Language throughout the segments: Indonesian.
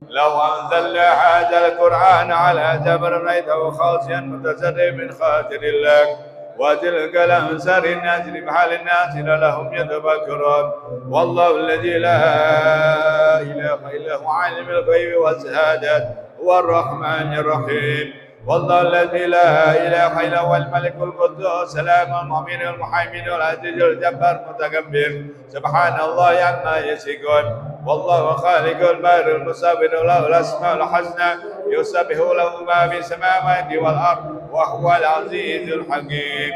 لو أنزلنا هذا القرآن على جبل رأيته خاشعا متصدعا من خشية الله وتلك الأمثال الناس لمحل الناس لهم يتفكرون والله الذي لا إله إلا هو عالم الغيب والشهادة هو الرحمن الرحيم والله الذي لا إله إلا هو الملك القدوس سلام المؤمن المحيمن العزيز الجبار المتكبر سبحان الله عما يشركون والله خالق البر المصور له الأسماء الحسنى يسبح له ما في السماوات والأرض وهو العزيز الحكيم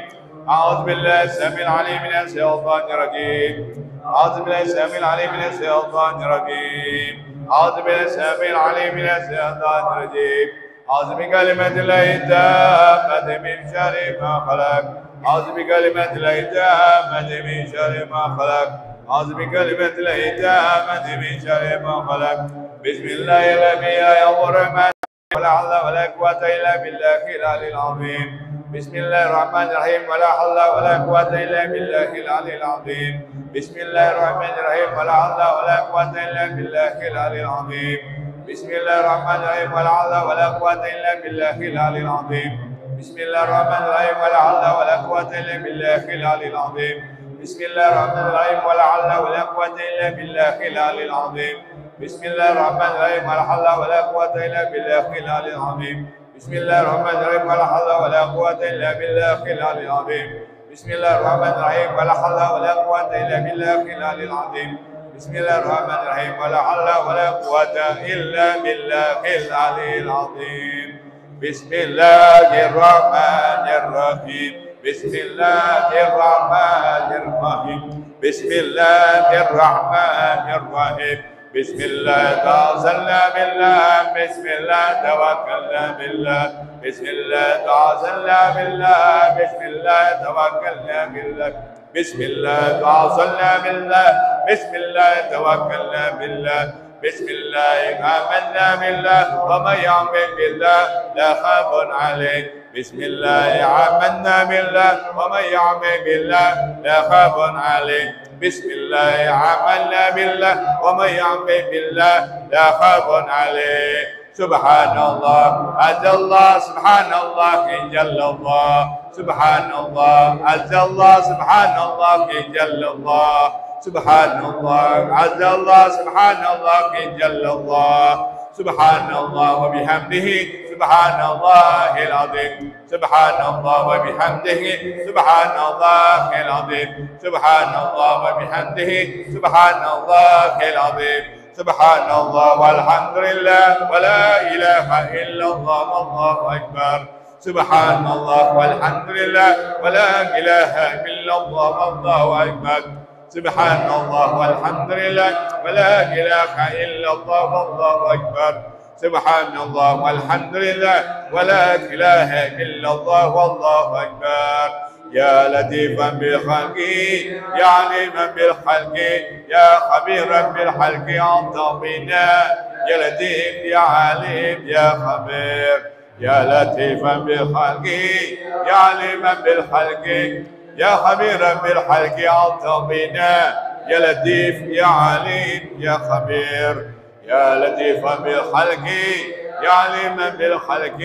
أعوذ بالله السميع العليم من الشيطان الرجيم أعوذ بالله السميع العليم من الشيطان الرجيم أعوذ بالله السميع العليم من الشيطان الرجيم أعوذ بكلمة الله التامة من شر ما خلق أعوذ بكلمة الله التامة من شر ما خلق أعوذ بكلمة الله التامة من شر ما خلق بسم الله الذي لا يضر مع ولا حول ولا قوة إلا بالله العلي العظيم بسم الله الرحمن الرحيم ولا حول ولا قوة إلا بالله العلي العظيم بسم الله الرحمن الرحيم ولا حول ولا قوة إلا بالله العلي العظيم بسم الله الرحمن الرحيم ولا حول ولا قوة إلا بالله العلي العظيم بسم الله الرحمن الرحيم ولا حول ولا قوة إلا بالله العلي العظيم بسم الله الرحمن الرحيم ولا حول ولا قوة إلا بالله العلي العظيم بسم الله الرحمن الرحيم ولا حول ولا قوة إلا بالله العلي العظيم بسم الله الرحمن الرحيم ولا حول ولا قوة إلا بالله العلي العظيم بسم الله الرحمن الرحيم ولا حول ولا قوة إلا بالله العلي العظيم بسم الله الرحمن الرحيم ولا حول ولا قوة إلا بالله العلي العظيم بسم الله الرحمن الرحيم بسم الله الرحمن الرحيم بسم الله الرحمن الرحيم بسم الله توكلنا بالله بسم الله توكلنا بالله بسم الله توكلنا بالله بسم الله توكلنا بالله بسم الله توكلنا بالله بسم الله توكلنا بالله بسم الله آمنا بالله ومن يؤمن بالله لا خوف عليه بسم الله آمنا بالله ومن يؤمن بالله لا خوف عليه بسم الله آمنا بالله ومن يؤمن بالله لا خوف عليه سبحان الله عز الله سبحان الله جل الله سبحان الله عز الله سبحان الله جل الله سبحان الله عز الله سبحان الله جل الله سبحان الله وبحمده سبحان الله العظيم سبحان الله وبحمده سبحان الله العظيم سبحان الله وبحمده سبحان الله العظيم سبحان الله والحمد لله ولا إله إلا الله والله أكبر سبحان الله والحمد لله ولا إله إلا الله والله أكبر سبحان الله والحمد لله ولا إله إلا الله والله أكبر سبحان الله والحمد لله ولا إله إلا الله والله أكبر يا لطيفا بالخلق يا عليما بالخلق يا خبيرا بالخلق أنت بنا يا لطيف يا عليم يا خبير يا لطيفا بالخلق يا عليما بالخلق يا خبيرا بالخلق أنت بنا يا لطيف يا عليم يا خبير يا لطيفا بالخلق يا عليما بالخلق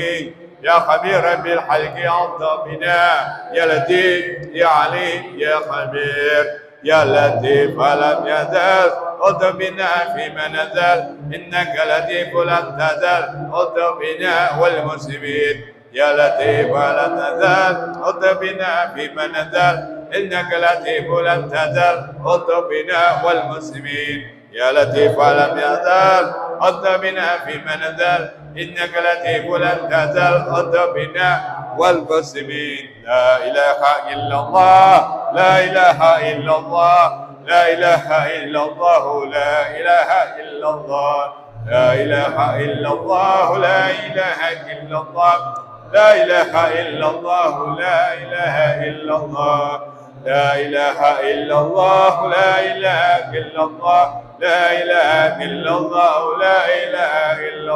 يا خبيرا بالخلق أنت بنا يا لطيف يا عليم يا خبير يا لطيف لم يزل قلت بنا فيما نزل إنك لطيف لم تزل قلت بنا والمسلمين يا لطيف لم تزل قلت بنا فيما نزل إنك لطيف لم تزل قلت بنا والمسلمين يا لطيف لم يزل قلت بنا فيما نزل إنك لطيف لم تزل قلت بنا والمسلمين لا إله إلا الله لا إله إلا الله لا إله إلا الله لا إله إلا الله لا إله إلا الله لا إله إلا الله لا إله إلا الله لا إله إلا الله لا إله إلا الله لا إله إلا الله لا إله إلا الله لا إله إلا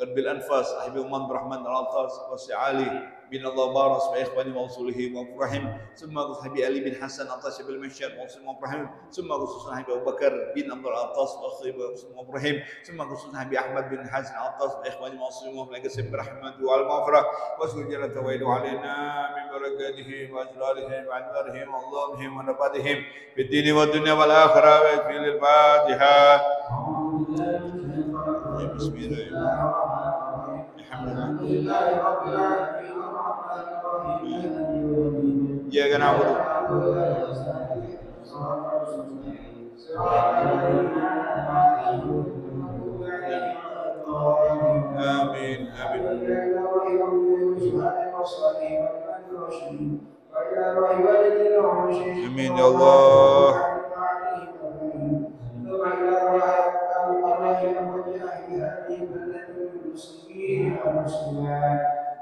قد بالأنفاس أحبي من برحمن العطاس والسعالي بن الله بارس وإخواني وأصوله وأفرحهم ثم صحبي علي بن حسن عطاس بالمنشر وأفرحهم ثم خصوصا حبي أبو بكر بن عبد العطاس وأفرحهم ثم خصوصا حبي أحمد بن حسن عطاس وإخواني وأصوله وأفرحهم برحمة والمغفرة وسجلة ويل علينا من بركاته وأجلاله وأنوارهم وأظلامهم ونفاتهم في الدين والدنيا والآخرة ويكفي للفاتحة. بسم الله الحمد لله رب العالمين الرحمن الرحيم إياك نعبد آمين آمين يا الله.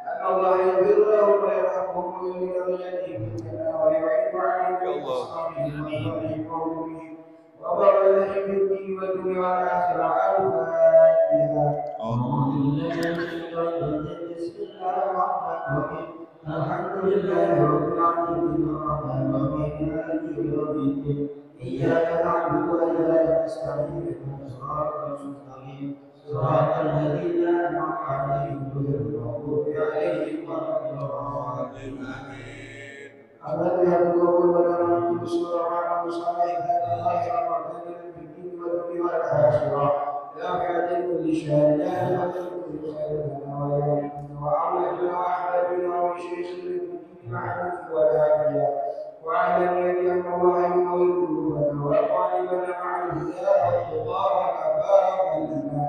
أن الله يغفر لهم ويرحمهم ويؤمن درجاتهم في الجنة ويعين عليهم ويصلحهم وبارك لهم في الدين والدنيا والآخرة. بسم الله الرحمن الرحيم الحمد لله رب العالمين الرحمن الرحيم مالك يوم الدين إياك نعبد وإياك نستعين صراط المستقيم صراط الذين أنعمت عليهم غير المغضوب عليهم ولا الضالين. أمد يقول ولنا بسم الله صالح الله رحمة في الدين والدنيا والآخرة لا فعل كل شيء لا فعل كل خير وعملنا وأحبابنا وشيخنا بالمعروف والعافية وأعلم أن الله ينور قلوبنا وأقاربنا مع الهدى والتقى والعفاف لنا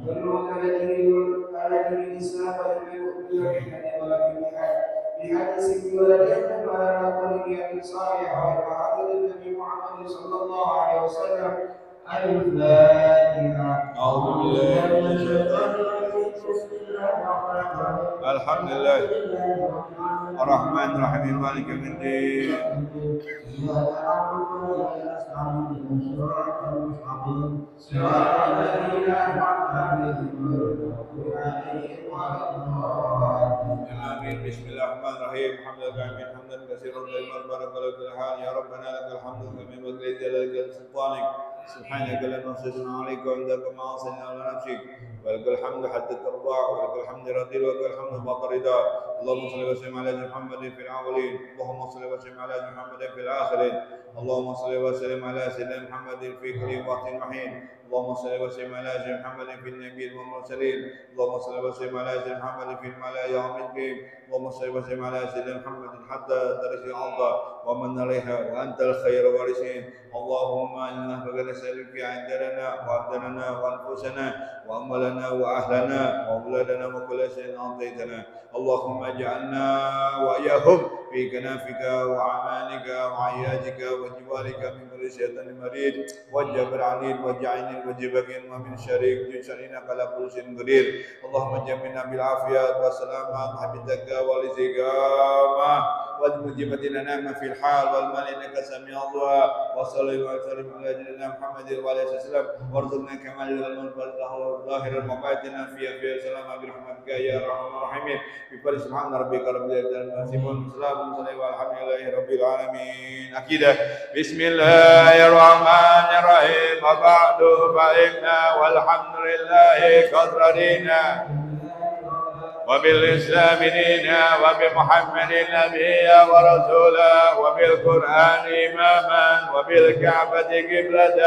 والموت الذي على دين الإسلام ولم يؤمن بحد ولم بحدث ولا يحكم على طريقة صالحة وعدد النبي محمد صلى الله عليه وسلم. الفاتحة. أعوذ بالله من الشيطان الرجيم. بسم الله الرحمن الرحيم الحمد لله الرحمن الرحيم مالك يوم الدين. إياك نعبد وإياك نستعين صراط المستقيم صراط الذين أنعمت عليهم غير المغضوب عليهم ولا الضالين. آمين. بسم الله الرحمن الرحيم الحمد لله حمدا كثيرا طيبا بارك لك الحال يا ربنا لك الحمد كما ينبغي لجلالك سلطانك سبحانك لا نحصي عليك وعندك ما عصينا على نفسك ولك الحمد حتى ترضى ولك الحمد رضي ولك الحمد بعد رضا. اللهم صل وسلم على محمد في الاولين اللهم صل وسلم على محمد في الاخرين اللهم صل وسلم على سيدنا محمد في كل وقت وحين اللهم صل وسلم على سيدنا محمد في النبي والمرسلين اللهم صل وسلم على سيدنا محمد في الملائكه يوم الدين اللهم صل وسلم على سيدنا محمد حتى درجه الارض ومن عليها وانت الخير وارثين. اللهم انا بك نسالك عندنا وعبدنا وانفسنا واموالنا واهلنا واولادنا وكل شيء اعطيتنا اللهم اجعلنا واياهم في كنافك وعمانك وعيادك وجوارك من كل شيطان مريض والجبر عنيد وجعين وجبك ومن شريك جسرنا على كل شيء قدير. اللهم جمعنا بالعافيه والسلامه وحبيبك والاستقامه والمجيبة لنا في الحال والمال انك سميع الدعاء وصلى وسلم على سيدنا محمد وعلى اله وسلم وارزقنا كمال الملك ظاهر وباطنا في سلام برحمتك يا ارحم الراحمين. بفضل سبحان ربك رب العزة عما يصفون وسلام والحمد لله رب العالمين. عقيدة. بسم الله الرحمن الرحيم وبعد فإنا والحمد لله قد رضينا وبالإسلام دينا وبمحمد نبيا ورسولا وبالقرآن إماما وبالكعبة قبلة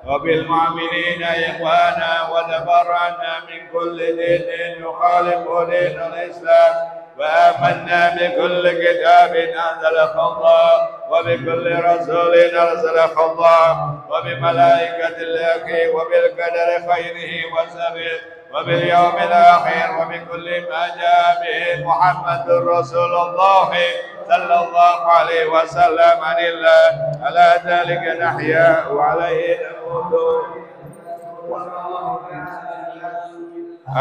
وبالمؤمنين إخوانا وتبرأنا من كل دين يخالف دين الإسلام وآمنا بكل كتاب أنزله الله وبكل رسول أرسله الله وبملائكة الله وبالقدر خيره وشره وباليوم الآخر وبكل ما جاء به محمد رسول الله صلى الله عليه وسلم عن الله على ذلك نحيا وعليه نموت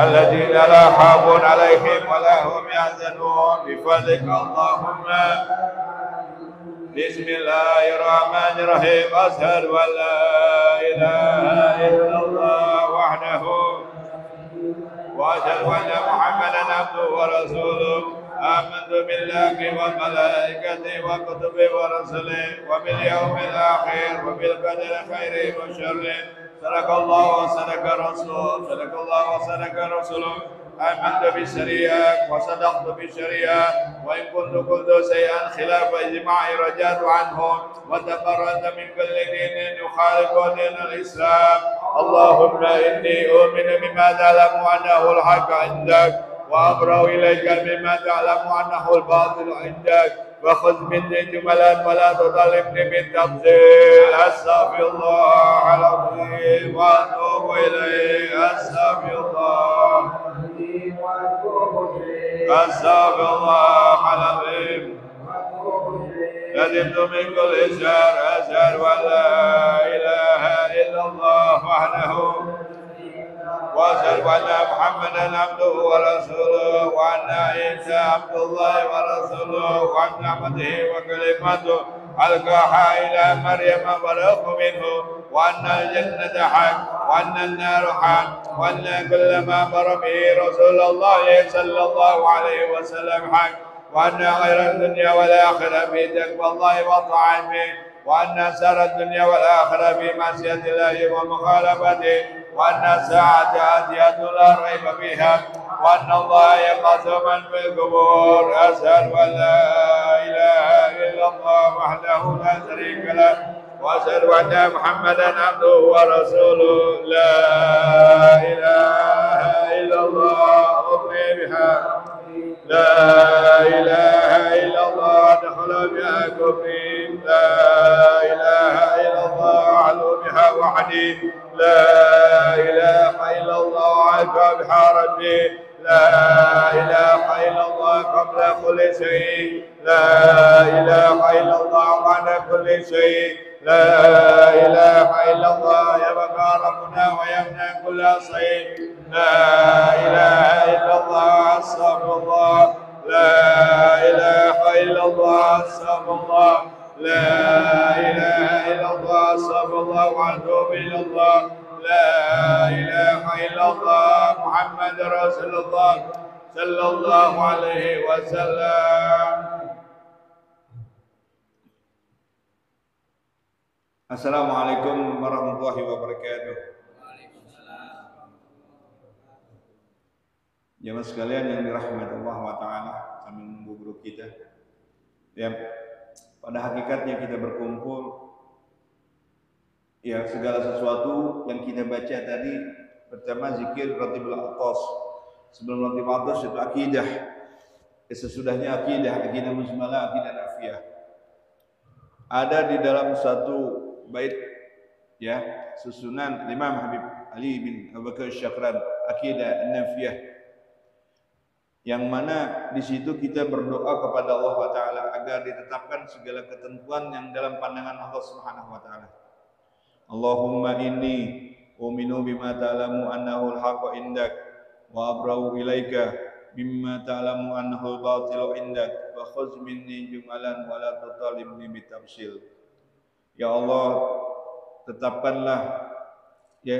الذين لا خوف عليهم ولا هم يحزنون بفضلك اللهم. بسم الله الرحمن الرحيم أشهد أن لا إله إلا الله وحده وأشهد أن محمدا عبده ورسوله آمنت بالله وملائكته وكتبه ورسله وباليوم الآخر وبالقدر خيره وشره صدق الله وصدق رسوله صدق الله وصدق رسوله آمنت بالشريعة وصدقت بالشريعة وإن كنت قلت شيئا خلاف إجماعي رجعت عنه وتبرأت من كل دين يخالف دين الإسلام اللهم إني أؤمن بما تعلم أنه الحق عندك وأبرأ إليك مما تعلم أنه الباطل عندك وخذ مني جملا ولا تطالبني بالتفصيل أستغفر الله العظيم وأتوب إليه أستغفر الله أستغفر الله العظيم ندمت من كل شر أشهد أن لا إله إلا الله وحده وأشهد أن محمدا عبده ورسوله وأن عيسى عبد الله ورسوله وعن نعمته وكلمته ألقاها إلى مريم وروح منه وأن الجنة حق وأن النار حق وأن كل ما أمر به رسول الله صلى الله عليه وسلم حق وأن خير الدنيا والآخرة في تقوى الله وطاعته وأن سر الدنيا والآخرة في معصية الله ومخالفته وأن الساعة آتية لا ريب فيها وأن الله يبعث من في القبور أشهد أن لا إله إلا الله وحده لا شريك له وأشهد أن محمدا عبده ورسوله لا إله إلا الله أؤمن بها لا إله إلا الله دخل بها كفري لا إله إلا الله أعلو بها وحدي لا إله إلا الله أعلو بها ربي لا إله إلا الله قبل كل شيء لا إله إلا الله بعد كل شيء لا إله إلا الله يبقى ربنا ويمنع كل شيء لا إله إلا الله أستغفر الله لا إله إلا الله أستغفر الله لا إله إلا الله أستغفر الله وأتوب إلى الله لا إله إلا الله محمد رسول الله صلى الله عليه وسلم. Assalamualaikum warahmatullahi wabarakatuh. Jemaah sekalian yang dirahmati Allah wa ta'ala, sambil menunggu guru kita. Ya, pada hakikatnya kita berkumpul, ya segala sesuatu yang kita baca tadi, pertama zikir Ratibul Aqtas. Sebelum Ratibul Aqtas itu akidah. Sesudahnya akidah mujmalah, akidah nafiyah. Ada di dalam satu bait ya susunan Imam Habib Ali bin Abu Bakar Syakran, akidah nafiyah, yang mana di situ kita berdoa kepada Allah Taala agar ditetapkan segala ketentuan yang dalam pandangan Allah Subhanahu wa taala. Allahumma inni uminu bima ta'lamu annahu al-haqqu indak wa abra'u ilaika bimma ta'lamu annahu al-batilu indak wa khudh minni jumalan wa la tutalibni bitafsil. Ya Allah, tetapkanlah ya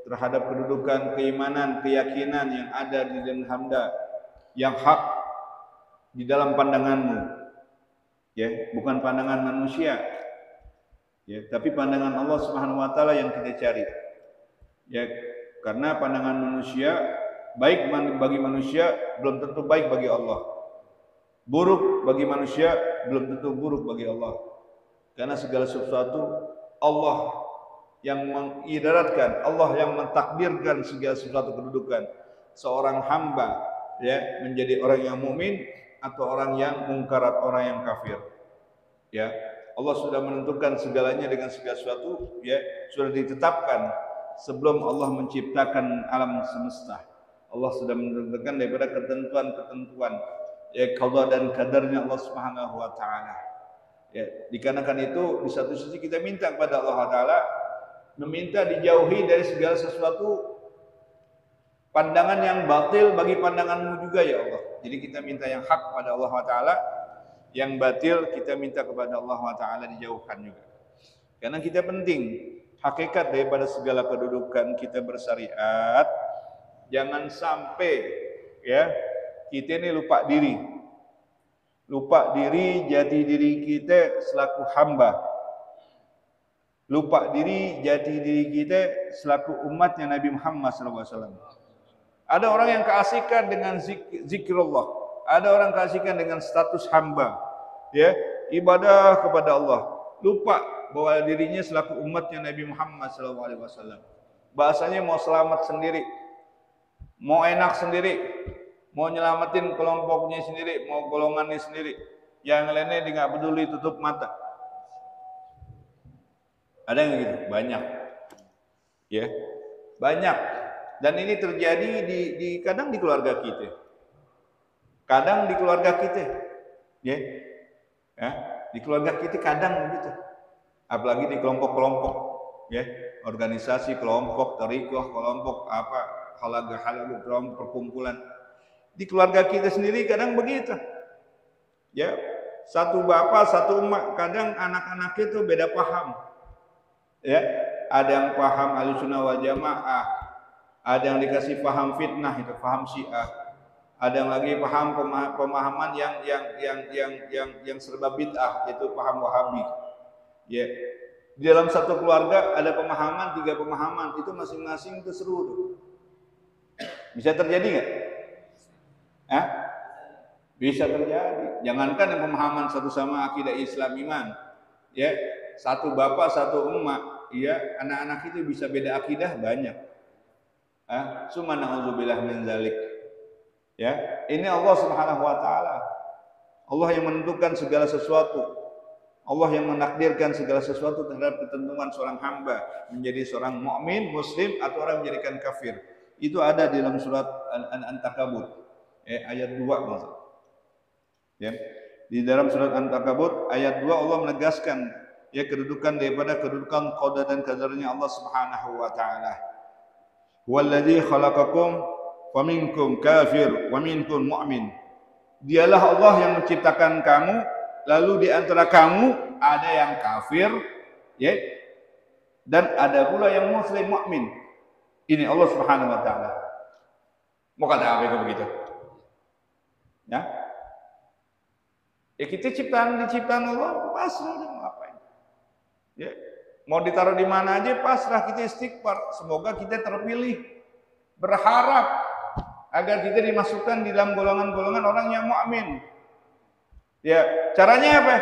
terhadap kedudukan keimanan, keyakinan yang ada di dalam hamba yang hak di dalam pandanganmu, ya bukan pandangan manusia, ya tapi pandangan Allah Subhanahu wa taala yang kita cari, ya karena pandangan manusia baik bagi manusia belum tentu baik bagi Allah, buruk bagi manusia belum tentu buruk bagi Allah, karena segala sesuatu Allah yang mengidaratkan, Allah yang mentakdirkan segala sesuatu kedudukan seorang hamba ya menjadi orang yang mukmin atau orang yang mungkarat, orang yang kafir. Ya, Allah sudah menentukan segalanya dengan segala sesuatu, ya sudah ditetapkan sebelum Allah menciptakan alam semesta. Allah sudah menentukan daripada ketentuan-ketentuan ya qada dan qadarnya Allah Subhanahu wa taala. Ya, dikarenakan itu di satu sisi kita minta kepada Allah taala, meminta dijauhi dari segala sesuatu pandangan yang batil bagi pandanganmu juga ya Allah. Jadi kita minta yang hak pada Allah Ta'ala, yang batil kita minta kepada Allah Ta'ala dijauhkan juga. Karena kita penting hakikat daripada segala kedudukan kita bersyariat Jangan sampai ya kita ini lupa diri. Lupa diri jati diri kita selaku hamba. Lupa diri jati diri kita selaku umatnya Nabi Muhammad SAW. Ada orang yang keasikan dengan zikrullah. Ada orang keasikan dengan status hamba. Ya, ibadah kepada Allah. Lupa bahwa dirinya selaku umatnya Nabi Muhammad SAW. Bahasanya mau selamat sendiri, mau enak sendiri, mau nyelamatin kelompoknya sendiri, mau golongannya sendiri. Yang lainnya dia nggak peduli, tutup mata. Ada yang gitu? Banyak. Ya, banyak. Dan ini terjadi kadang di keluarga kita. Kadang di keluarga kita. Ya. Ya, di keluarga kita kadang begitu. Apalagi di kelompok-kelompok, ya, organisasi, kelompok, thariqah, kelompok apa, halaga-halaga, kelompok perkumpulan. Di keluarga kita sendiri kadang begitu. Ya, satu bapak, satu emak, kadang anak-anak itu beda paham. Ya, ada yang paham Ahlussunnah wal Jamaah, ada yang dikasih paham fitnah itu paham Syiah, ada yang lagi paham pemahaman yang serba bid'ah itu paham Wahabi. Ya, di dalam satu keluarga ada pemahaman, 3 pemahaman itu masing-masing itu seru tuh. Bisa terjadi nggak? Bisa terjadi. Jangankan yang pemahaman satu sama akidah Islam iman, ya, satu bapak satu emak. Iya, anak-anak itu bisa beda akidah banyak. Summa na'udzubillah min dzalik. Ya, ini Allah Subhanahu wa taala. Allah yang menentukan segala sesuatu. Allah yang menakdirkan segala sesuatu terhadap ketentuan seorang hamba menjadi seorang mukmin, muslim atau orang menjadikan kafir. Itu ada di dalam surat An-Ankabut ayat 2 maksud. Ya. Di dalam surat An-Ankabut ayat 2 Allah menegaskan ya kedudukan daripada kedudukan qada dan qadarnya Allah Subhanahu wa taala. Walladzi khalaqakum faminkum kafir wa minkum mu'min. Dialah Allah yang menciptakan kamu, lalu di antara kamu ada yang kafir, ya, dan ada pula yang muslim mukmin. Ini Allah Subhanahu wa taala. Mau kata apa itu begitu? Ya. Kita diciptaan Allah, pasrah mau ngapain? Ya, mau ditaruh di mana aja pasrah, kita istighfar, semoga kita terpilih. Berharap agar kita dimasukkan di dalam golongan-golongan orang yang mukmin. Ya, caranya apa?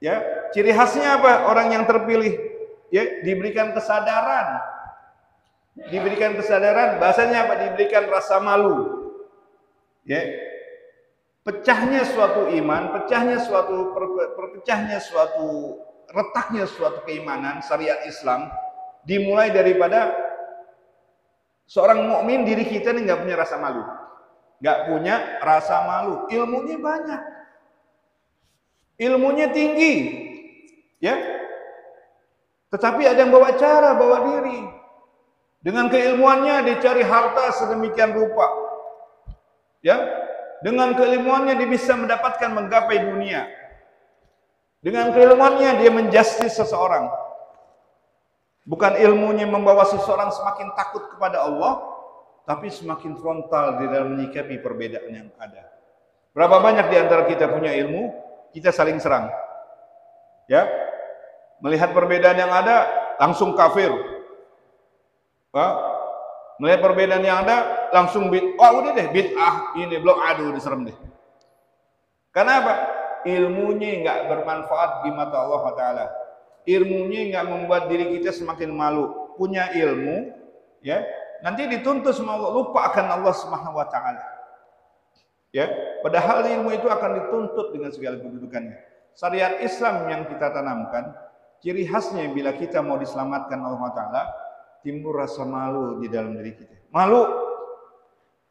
Ya, ciri khasnya apa? Orang yang terpilih, ya, diberikan kesadaran. Diberikan kesadaran, bahasanya apa? Diberikan rasa malu. Ya. Pecahnya suatu iman, pecahnya suatu retaknya suatu keimanan syariat Islam dimulai daripada seorang mukmin diri kita ini nggak punya rasa malu, nggak punya rasa malu. Ilmunya banyak, ilmunya tinggi, ya. Tetapi ada yang bawa cara, bawa diri. Dengan keilmuannya dia cari harta sedemikian rupa, ya. Dengan keilmuannya dia bisa mendapatkan menggapai dunia. Dengan keilmuannya dia menjustis seseorang. Bukan ilmunya membawa seseorang semakin takut kepada Allah, tapi semakin frontal di dalam menyikapi perbedaan yang ada. Berapa banyak di antara kita punya ilmu, kita saling serang. Ya. Melihat perbedaan yang ada, langsung kafir. Melihat perbedaan yang ada, langsung udah deh bid'ah ini blok, aduh diserem deh. Kenapa? Ilmunya nggak bermanfaat di mata Allah Taala. Ilmunya nggak membuat diri kita semakin malu. Punya ilmu, ya, nanti dituntut sama Allah, lupa akan Allah Subhanahu wa taala. Ya, padahal ilmu itu akan dituntut dengan segala kedudukannya. Syariat Islam yang kita tanamkan, ciri khasnya bila kita mau diselamatkan Allah Taala, timbul rasa malu di dalam diri kita. Malu,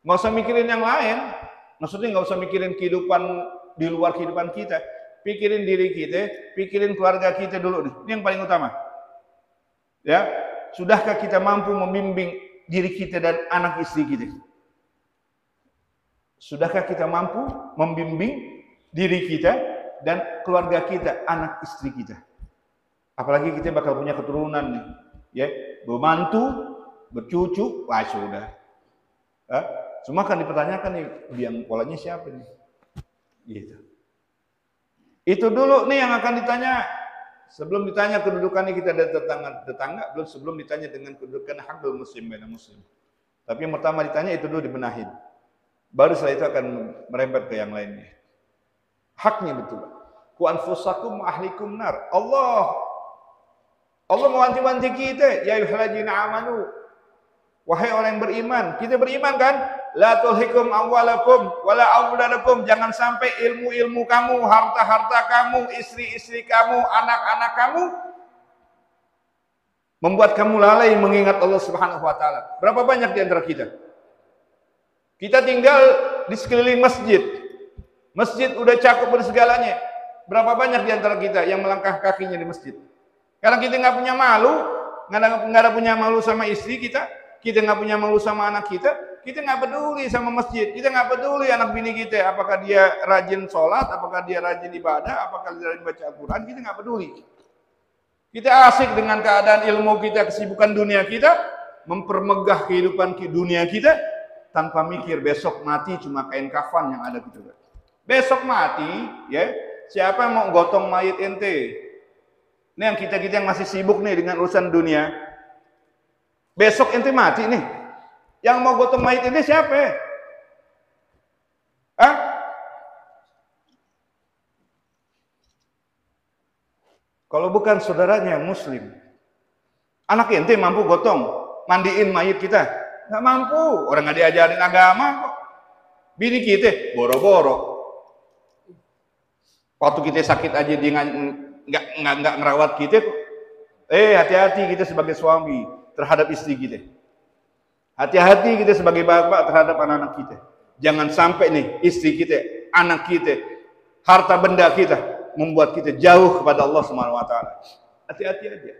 nggak usah mikirin yang lain. Maksudnya nggak usah mikirin kehidupan di luar kehidupan kita. Pikirin diri kita, pikirin keluarga kita dulu nih. Ini yang paling utama. Ya, sudahkah kita mampu membimbing diri kita dan anak istri kita? Sudahkah kita mampu membimbing diri kita dan keluarga kita, anak istri kita? Apalagi kita bakal punya keturunan nih, ya, bermantu, bercucu, wah sudah. Cuma kan dipertanyakan nih, biang polanya siapa nih? Gitu. Itu dulu nih yang akan ditanya. Sebelum ditanya kedudukannya kita ada tetangga, belum sebelum ditanya dengan kedudukan hakul muslim baina muslim. Tapi yang pertama ditanya itu dulu dibenahin. Baru setelah itu akan merembet ke yang lainnya. Haknya betul. Ku anfusakum ahlikum nar. Allah mewanti-wanti kita, ya ayyuhalladzina amanu. Wahai orang yang beriman, kita beriman kan? La tulhikum amwalakum wala auladakum, jangan sampai ilmu-ilmu kamu, harta-harta kamu, istri-istri kamu, anak-anak kamu membuat kamu lalai mengingat Allah Subhanahu wa taala. Berapa banyak di antara kita? Kita tinggal di sekeliling masjid. Masjid udah cakup segalanya. Berapa banyak di antara kita yang melangkah kakinya di masjid? Karena kita nggak punya malu, nggak ada punya malu sama istri kita nggak punya malu sama anak kita nggak peduli sama masjid, kita nggak peduli anak bini kita, apakah dia rajin sholat, apakah dia rajin ibadah, apakah dia rajin baca Al-Quran, kita nggak peduli. Kita asik dengan keadaan ilmu kita, kesibukan dunia kita, mempermegah kehidupan dunia kita, tanpa mikir besok mati cuma kain kafan yang ada gitu. Besok mati, ya siapa yang mau gotong mayit ente? Ini yang kita yang masih sibuk nih dengan urusan dunia. Besok ente mati nih. Yang mau gotong mayit ini siapa? Kalau bukan saudaranya muslim. Anak ente mampu gotong, mandiin mayit kita? Nggak mampu. Orang nggak diajarin agama kok. Bini kita boro-boro. Waktu kita sakit aja dia nggak ngerawat kita kok. Hati-hati kita sebagai suami terhadap istri kita. Hati-hati kita sebagai bapak terhadap anak-anak kita. Jangan sampai nih istri kita, anak kita, harta benda kita membuat kita jauh kepada Allah Subhanahu wa taala. Hati-hati aja.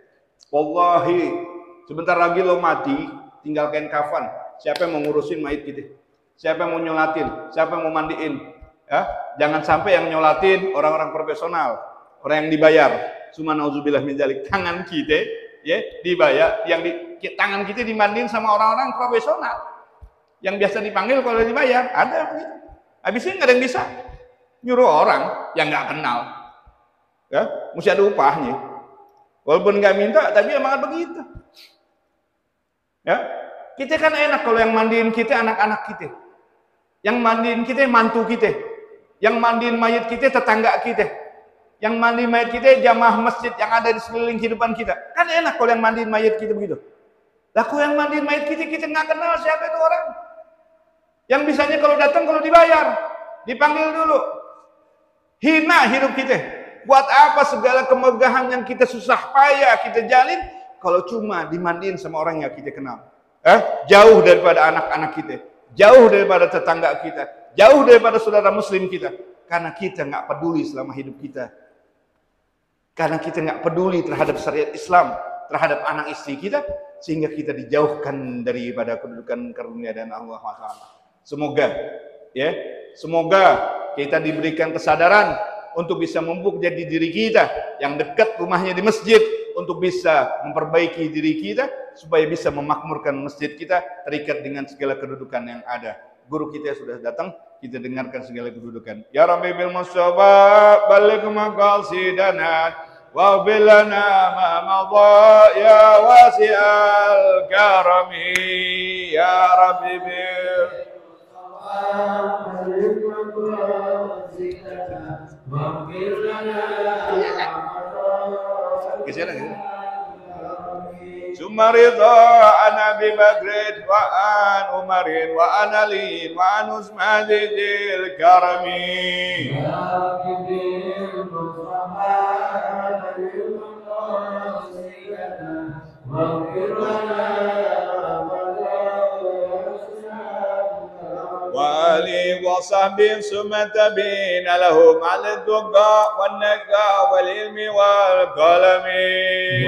Wallahi, sebentar lagi lo mati, tinggal kain kafan. Siapa yang mau ngurusin mayit kita? Siapa yang mau nyolatin? Siapa yang mau mandiin? Ya, jangan sampai yang nyolatin orang-orang profesional, orang yang dibayar. Cuma nauzubillah min dzalik, tangan kita ya dibayar, tangan kita dimandiin sama orang-orang profesional yang biasa dipanggil kalau dibayar, ada begitu. Habisnya nggak ada yang bisa nyuruh orang yang nggak kenal, ya mesti ada upahnya, walaupun nggak minta tapi emang begitu. Ya kita kan enak kalau yang mandiin kita anak-anak kita, yang mandiin kita mantu kita, yang mandiin mayat kita tetangga kita, yang mandi mayat kita jamaah masjid yang ada di sekeliling kehidupan kita. Kan enak kalau yang mandiin mayat kita begitu. Lah kalau yang mandiin mayat kita nggak kenal siapa itu orang. Yang bisanya kalau datang kalau dibayar, dipanggil dulu. Hina hidup kita. Buat apa segala kemegahan yang kita susah payah kita jalin kalau cuma dimandiin sama orang yang kita kenal. Jauh daripada anak-anak kita, jauh daripada tetangga kita, jauh daripada saudara muslim kita. Karena kita nggak peduli selama hidup kita. Karena kita nggak peduli terhadap syariat Islam, terhadap anak istri kita, sehingga kita dijauhkan daripada kedudukan karunia dan Allah SWT. Semoga kita diberikan kesadaran untuk bisa memupuk jadi diri kita yang dekat rumahnya di masjid, untuk bisa memperbaiki diri kita supaya bisa memakmurkan masjid kita terikat dengan segala kedudukan yang ada. Guru kita sudah datang, kita dengarkan segala kedudukan. Ya Rabbi bil Mustafa balik maqasidana wa bilana ma madha ya wasi'al karami. Ya Rabbi bil Mustafa balik maqasidana wa bilana Summa ridha an Abi Bakrin wa an Umarin wa an Ali wa an Utsman dzil karami. Wa ali wa sahbihi summa tabi'ina lahum 'ala ad-duqa wan naqa wal ilmi wal qalami.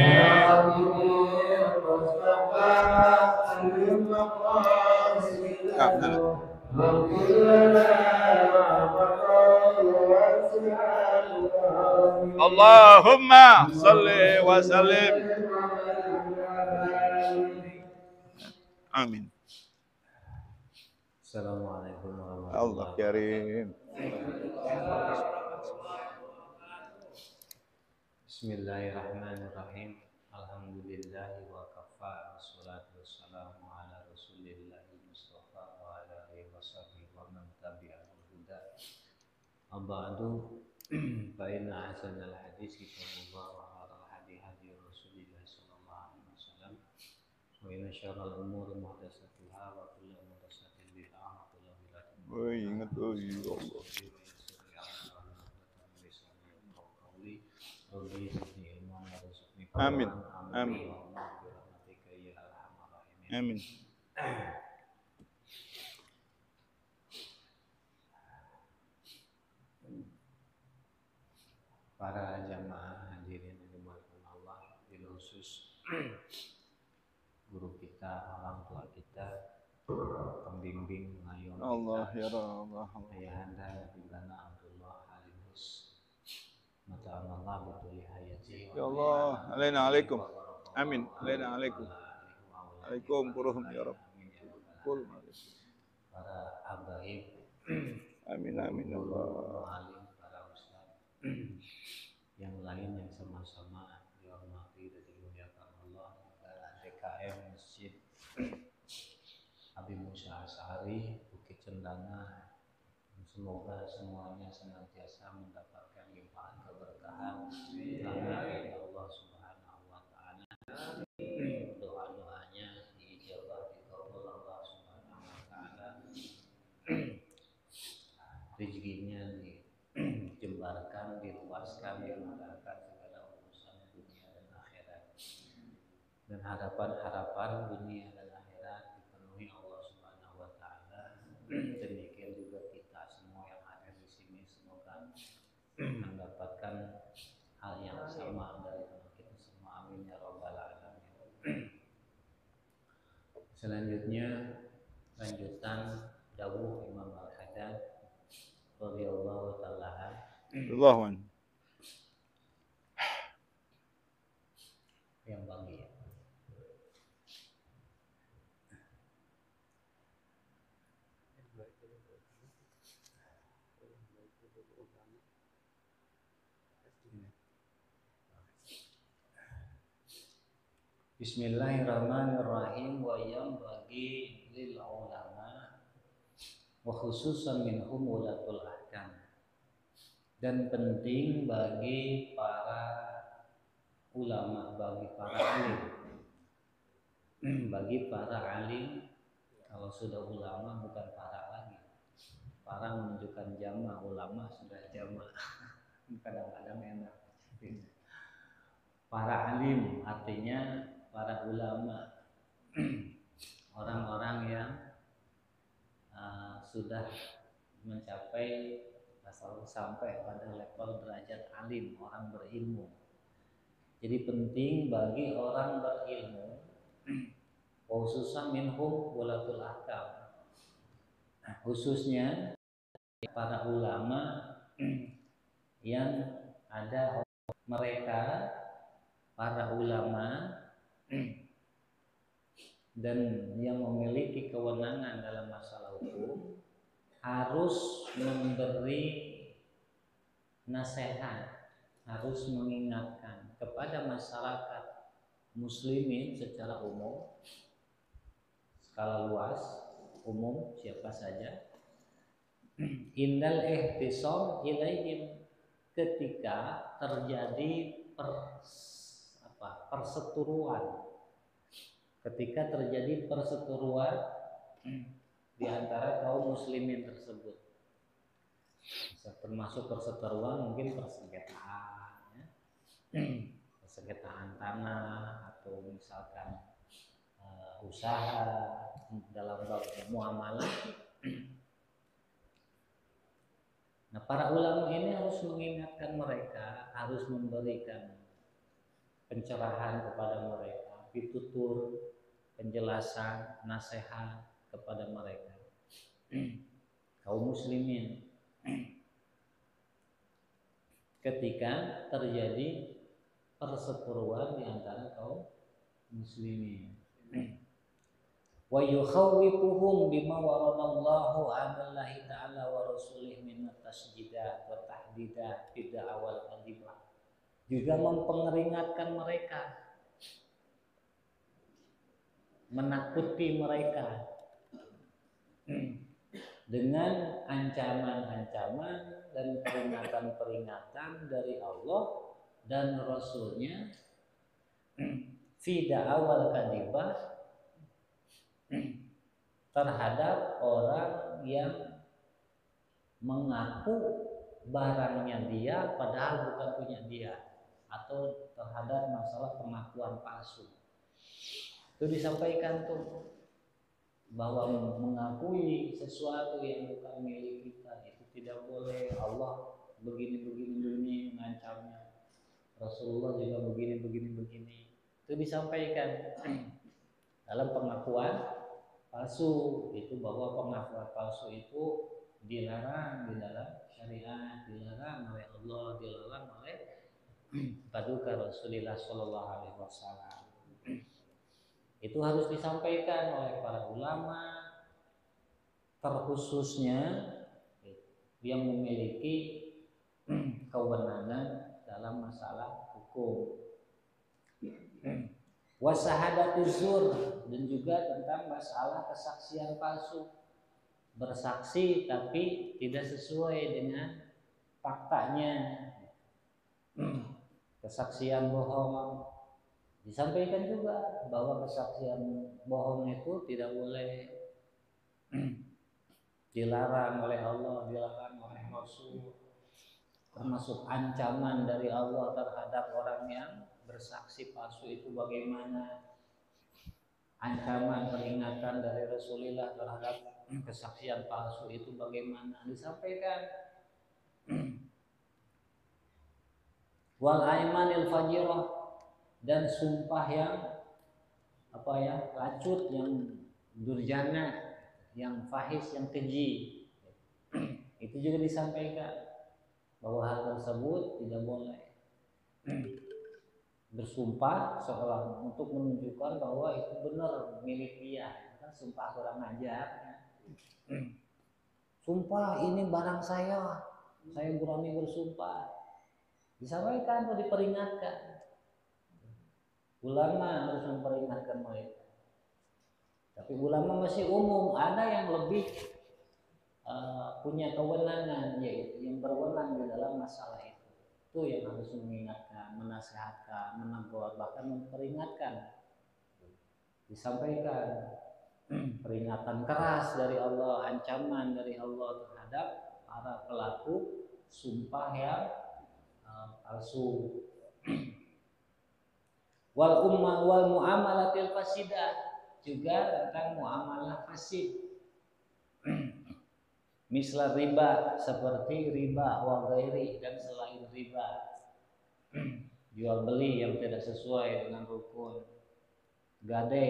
Allahumma salli wa sallim. Amin. Assalamualaikum warahmatullahi Allah karim. Bismillahirrahmanirrahim. Alhamdulillahi wa kafa. Wassalatu wassalamu ala rasulillahi mustafa wa ala alihi wa sahbihi wa man tabi'ahum huda. Abadu fa inna ahsanal hadis kitabullah wa khairal hadi hadi Rasulillah sallallahu alaihi wasallam. Wa inna syarral umuri muhdatsatuha wa kullu muhdatsatin bid'ah wa kullu bid'atin Woi, ingat woi Allah. Amin. Amin. Amin. Para jamaah hadirin yang dimuliakan Allah, bil khusus guru kita, orang tua kita, pembimbing, pengayom Allah kita, ya Allah. ayahanda Nabiyana Abdullah Halinus, mata Allah betul hayati. Ya Allah, alaina alaikum. Amin. Alaina alaikum. Alaikum kuruhum ya Rabb. Kul para habaib, amin amin ya Allah. alim, para ustaz, yang lain yang sama-sama dihormati dan dimuliakan Allah, DKM Masjid Abi Musa Asy'ari Bukit Cendana. Semoga semuanya senantiasa mendapatkan limpahan keberkahan dari Allah Subhanahu wa taala. Doa-doanya diijabah dikabul Allah Subhanahu wa taala. Rezekinya dijembarkan, diluaskan, dimudahkan segala urusan dunia dan akhirat. Dan harapan-harapan dunia dan akhirat dipenuhi Allah Subhanahu wa taala. Demikian juga kita semua yang ada di sini semoga mendapatkan hal yang sama dari kita semua. Amin ya rabbal alamin. Selanjutnya lanjutan dawuh Imam Al-Haddad radhiyallahu taala Allahu yang bagi. Bismillahirrahmanirrahim. Wa yanbaghi lil ulama wa khususan minhum ulatul ahkam. Dan penting bagi para ulama, bagi para alim. Bagi para alim, kalau sudah ulama bukan para lagi. Para menunjukkan jama, ulama sudah jama. Kadang-kadang enak. Para alim artinya para ulama, orang-orang yang sudah mencapai sampai pada level derajat alim, orang berilmu. Jadi penting bagi orang berilmu, khususnya minhum ulatul ahkam, khususnya para ulama yang ada mereka para ulama dan yang memiliki kewenangan dalam masalah hukum harus memberi nasihat, harus mengingatkan kepada masyarakat muslimin secara umum, skala luas, umum siapa saja, indal ihtisam ilaihim, ketika terjadi perseteruan, ketika terjadi perseteruan di antara kaum muslimin tersebut, termasuk perseteruan mungkin persengketaan, ya. Persengketaan tanah atau misalkan usaha dalam bab muamalah. Nah, para ulama ini harus mengingatkan mereka, harus memberikan pencerahan kepada mereka, pitutur, penjelasan, nasihat kepada mereka, kaum muslimin, ketika terjadi perseteruan di antara kaum muslimin. wa yukhawwifuhum bima waradallahu anallahi ta'ala wa rasulih min tasjidat wa tahdidat fi da'awal kadhibah. Juga memperingatkan mereka, menakuti mereka dengan ancaman-ancaman dan peringatan-peringatan dari Allah dan Rasulnya fi da'awal kadhibah, terhadap orang yang mengaku barangnya dia padahal bukan punya dia, atau terhadap masalah pengakuan palsu. Itu disampaikan tuh bahwa mengakui sesuatu yang bukan milik kita itu tidak boleh. Allah begini mengancamnya, Rasulullah juga begini. Itu disampaikan dalam pengakuan palsu itu, bahwa pengakuan palsu itu dilarang di dalam syariat, dilarang oleh Allah, dilarang oleh paduka Rasulullah Shallallahu Alaihi Wasallam. Itu harus disampaikan oleh para ulama, terkhususnya yang memiliki kewenangan dalam masalah hukum. Wasahadatiz zur, dan juga tentang masalah kesaksian palsu, bersaksi tapi tidak sesuai dengan faktanya, kesaksian bohong. Disampaikan juga bahwa kesaksian bohong itu tidak boleh, dilarang oleh Allah, dilarang oleh Rasul, termasuk ancaman dari Allah terhadap orang yang bersaksi palsu itu bagaimana, ancaman peringatan dari Rasulullah terhadap kesaksian palsu itu bagaimana, disampaikan. Wal aimanil fajirah, dan sumpah yang lacut, yang durjana, yang fahis, yang keji. Itu juga disampaikan bahwa hal tersebut tidak boleh. Bersumpah seolah untuk menunjukkan bahwa itu benar milik dia, kan sumpah kurang ajar. Sumpah ini barang saya berani bersumpah. Disampaikan atau diperingatkan. Ulama harus memperingatkan mereka. Tapi ulama masih umum, ada yang lebih punya kewenangan, yaitu yang berwenang di dalam masalah itu. Itu yang harus mengingatkan, menasihatkan, menegur, bahkan memperingatkan. Disampaikan peringatan keras dari Allah, ancaman dari Allah terhadap para pelaku sumpah yang palsu. Wal muamalatil fasidah, juga tentang muamalah fasid. Misal riba, seperti riba wa ghairi, dan selain riba. Jual beli yang tidak sesuai dengan rukun, gade,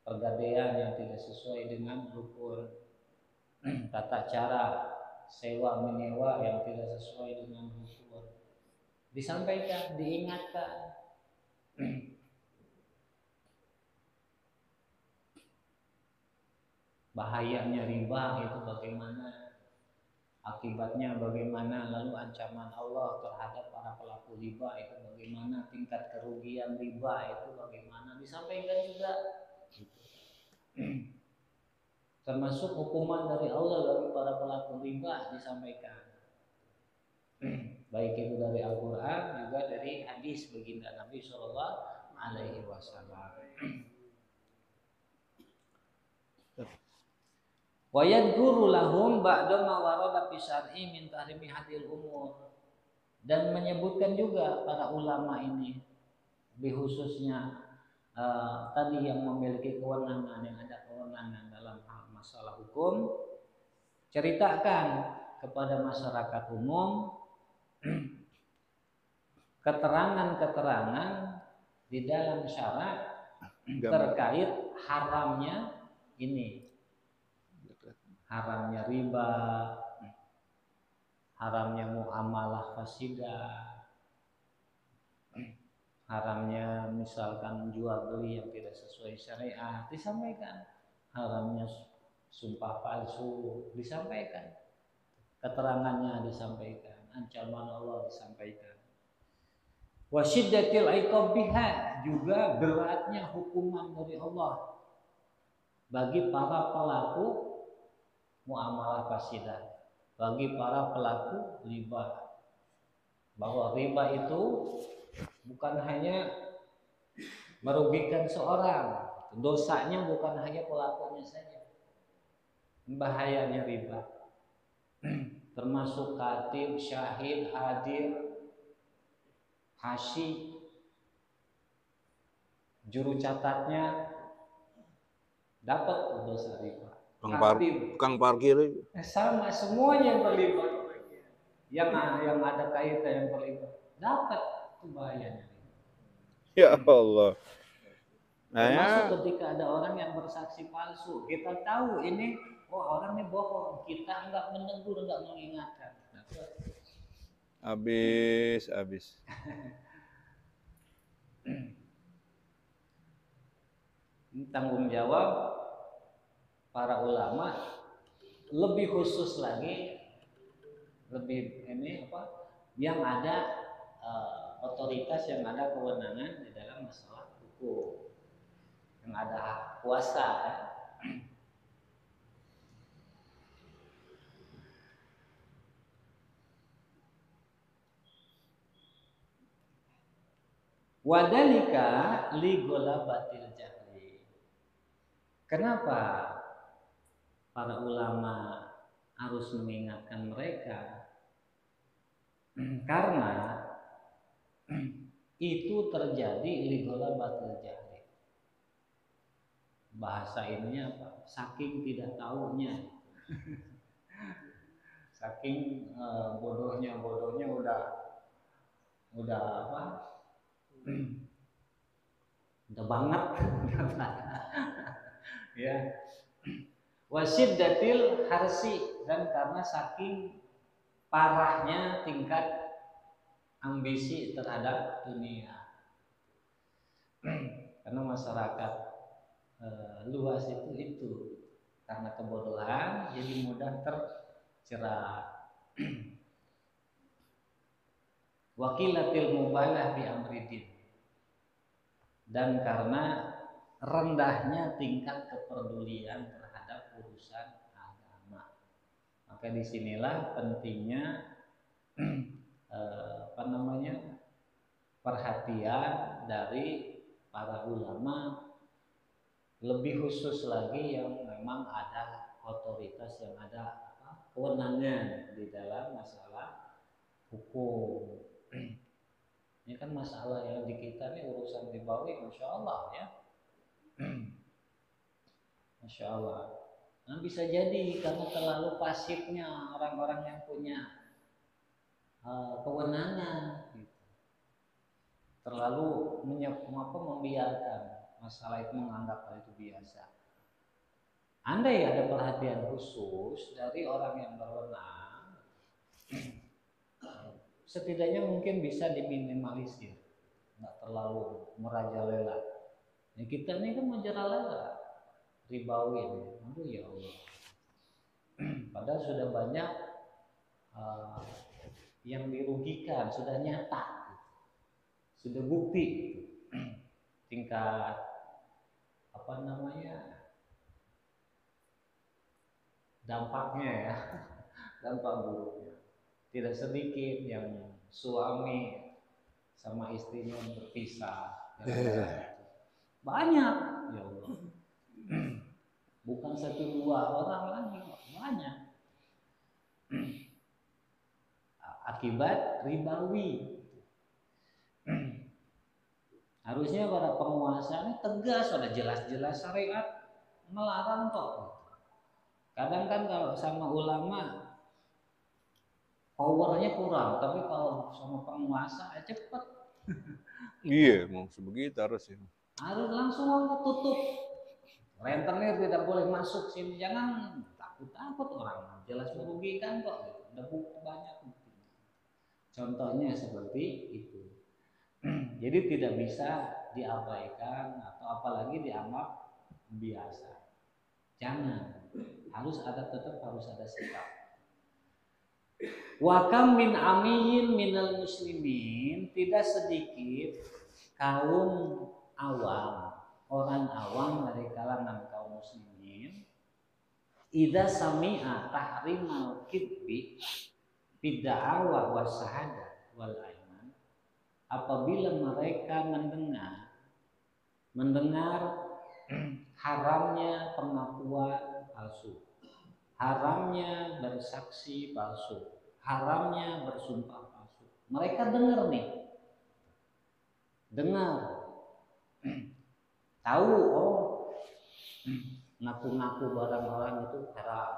pergadaian yang tidak sesuai dengan rukun, tata cara sewa menyewa yang tidak sesuai dengan rukun. Disampaikan, diingatkan. Bahayanya riba itu bagaimana, akibatnya bagaimana, lalu ancaman Allah terhadap para pelaku riba itu bagaimana, tingkat kerugian riba itu bagaimana, disampaikan juga. Termasuk hukuman dari Allah bagi para pelaku riba disampaikan. Baik itu dari Al-Quran juga dari hadis baginda Nabi Shallallahu Alaihi Wasallam. Wa yadhkuru lahum ba'da ma warada fi syar'i min tahrimi hadil umur, dan menyebutkan juga para ulama ini, lebih khususnya tadi yang memiliki kewenangan, yang ada kewenangan dalam hal masalah hukum, ceritakan kepada masyarakat umum keterangan-keterangan di dalam syarak terkait haramnya ini, haramnya riba, haramnya muamalah fasidah, haramnya misalkan jual beli yang tidak sesuai syariat disampaikan, haramnya sumpah palsu disampaikan, keterangannya disampaikan, ancaman Allah disampaikan. Wasyiddatil iqab biha, juga beratnya hukuman dari Allah bagi para pelaku muamalah fasidah, bagi para pelaku riba. Bahwa riba itu bukan hanya merugikan seorang, dosanya bukan hanya pelakunya saja. Bahayanya riba termasuk katib, syahid, hadir, hasyi, juru catatnya dapat dosa riba. Kang parkir Sama semuanya yang terlibat. Yang ada kaitan yang terlibat dapat, itu bahayanya. Ya Allah. Termasuk ketika ada orang yang bersaksi palsu, kita tahu ini orang ini bohong, kita enggak menegur, enggak mengingatkan. Habis. Ini tanggung jawab para ulama, lebih khusus lagi, yang ada otoritas, yang ada kewenangan di dalam masalah hukum, yang ada kuasa. Wadalika li golabatil jahli. Kenapa para ulama harus mengingatkan mereka? Karena itu terjadi li golabatil jahli. Bahasa ininya apa? Saking tidak tahunya. Saking bodohnya udah apa? Udah banget. Ya. Wasiddatil harsi, dan karena saking parahnya tingkat ambisi terhadap dunia. Karena masyarakat luas itu karena kebodohan jadi mudah terjerat. Wakilatil mubalah bi amridin, dan karena rendahnya tingkat kepedulian terhadap urusan agama, maka disinilah pentingnya perhatian dari para ulama, lebih khusus lagi yang memang ada otoritas, yang ada kewenangan di dalam masalah hukum. Ini kan masalah yang di kita nih urusan ribawi, masya Allah ya. Masya Allah. Nah, bisa jadi karena terlalu pasifnya orang-orang yang punya kewenangan, gitu. Terlalu membiarkan masalah itu, menganggap hal itu biasa. Andai ada perhatian khusus dari orang yang berwenang, setidaknya mungkin bisa diminimalisir, nggak terlalu merajalela. Ya, kita ini kan merajalela ribawi ini, aduh ya Allah. Padahal sudah banyak yang dirugikan, sudah nyata, sudah bukti tingkat dampaknya ya, dampak buruknya. Tidak sedikit yang suami sama istrinya berpisah. Banyak, ya Allah. Bukan 1-2 orang lagi, banyak. Akibat ribawi. Harusnya para penguasa ini tegas, sudah jelas-jelas syariat melarang kok. Kadang kan kalau sama ulama powernya kurang, tapi kalau sama penguasa cepet. Iya, mau sebegitu harus ya. Harus langsung tutup. Rentenir tidak boleh masuk sini, jangan takut orang, jelas merugikan kok. Ada bukti banyak. Contohnya seperti itu. Jadi tidak bisa diabaikan atau apalagi dianggap biasa. Jangan, tetap harus ada sikap. Wa kam min amiyin minal muslimin, tidak sedikit kaum awam, orang awam dari kalangan kaum muslimin, idza sami'a tahrimal kidbi bid'awa wasahada wal aiman, apabila mereka mendengar haramnya pengakuan palsu, haramnya bersaksi palsu, haramnya bersumpah palsu. Mereka dengar tahu, oh ngaku-ngaku barang orang itu haram,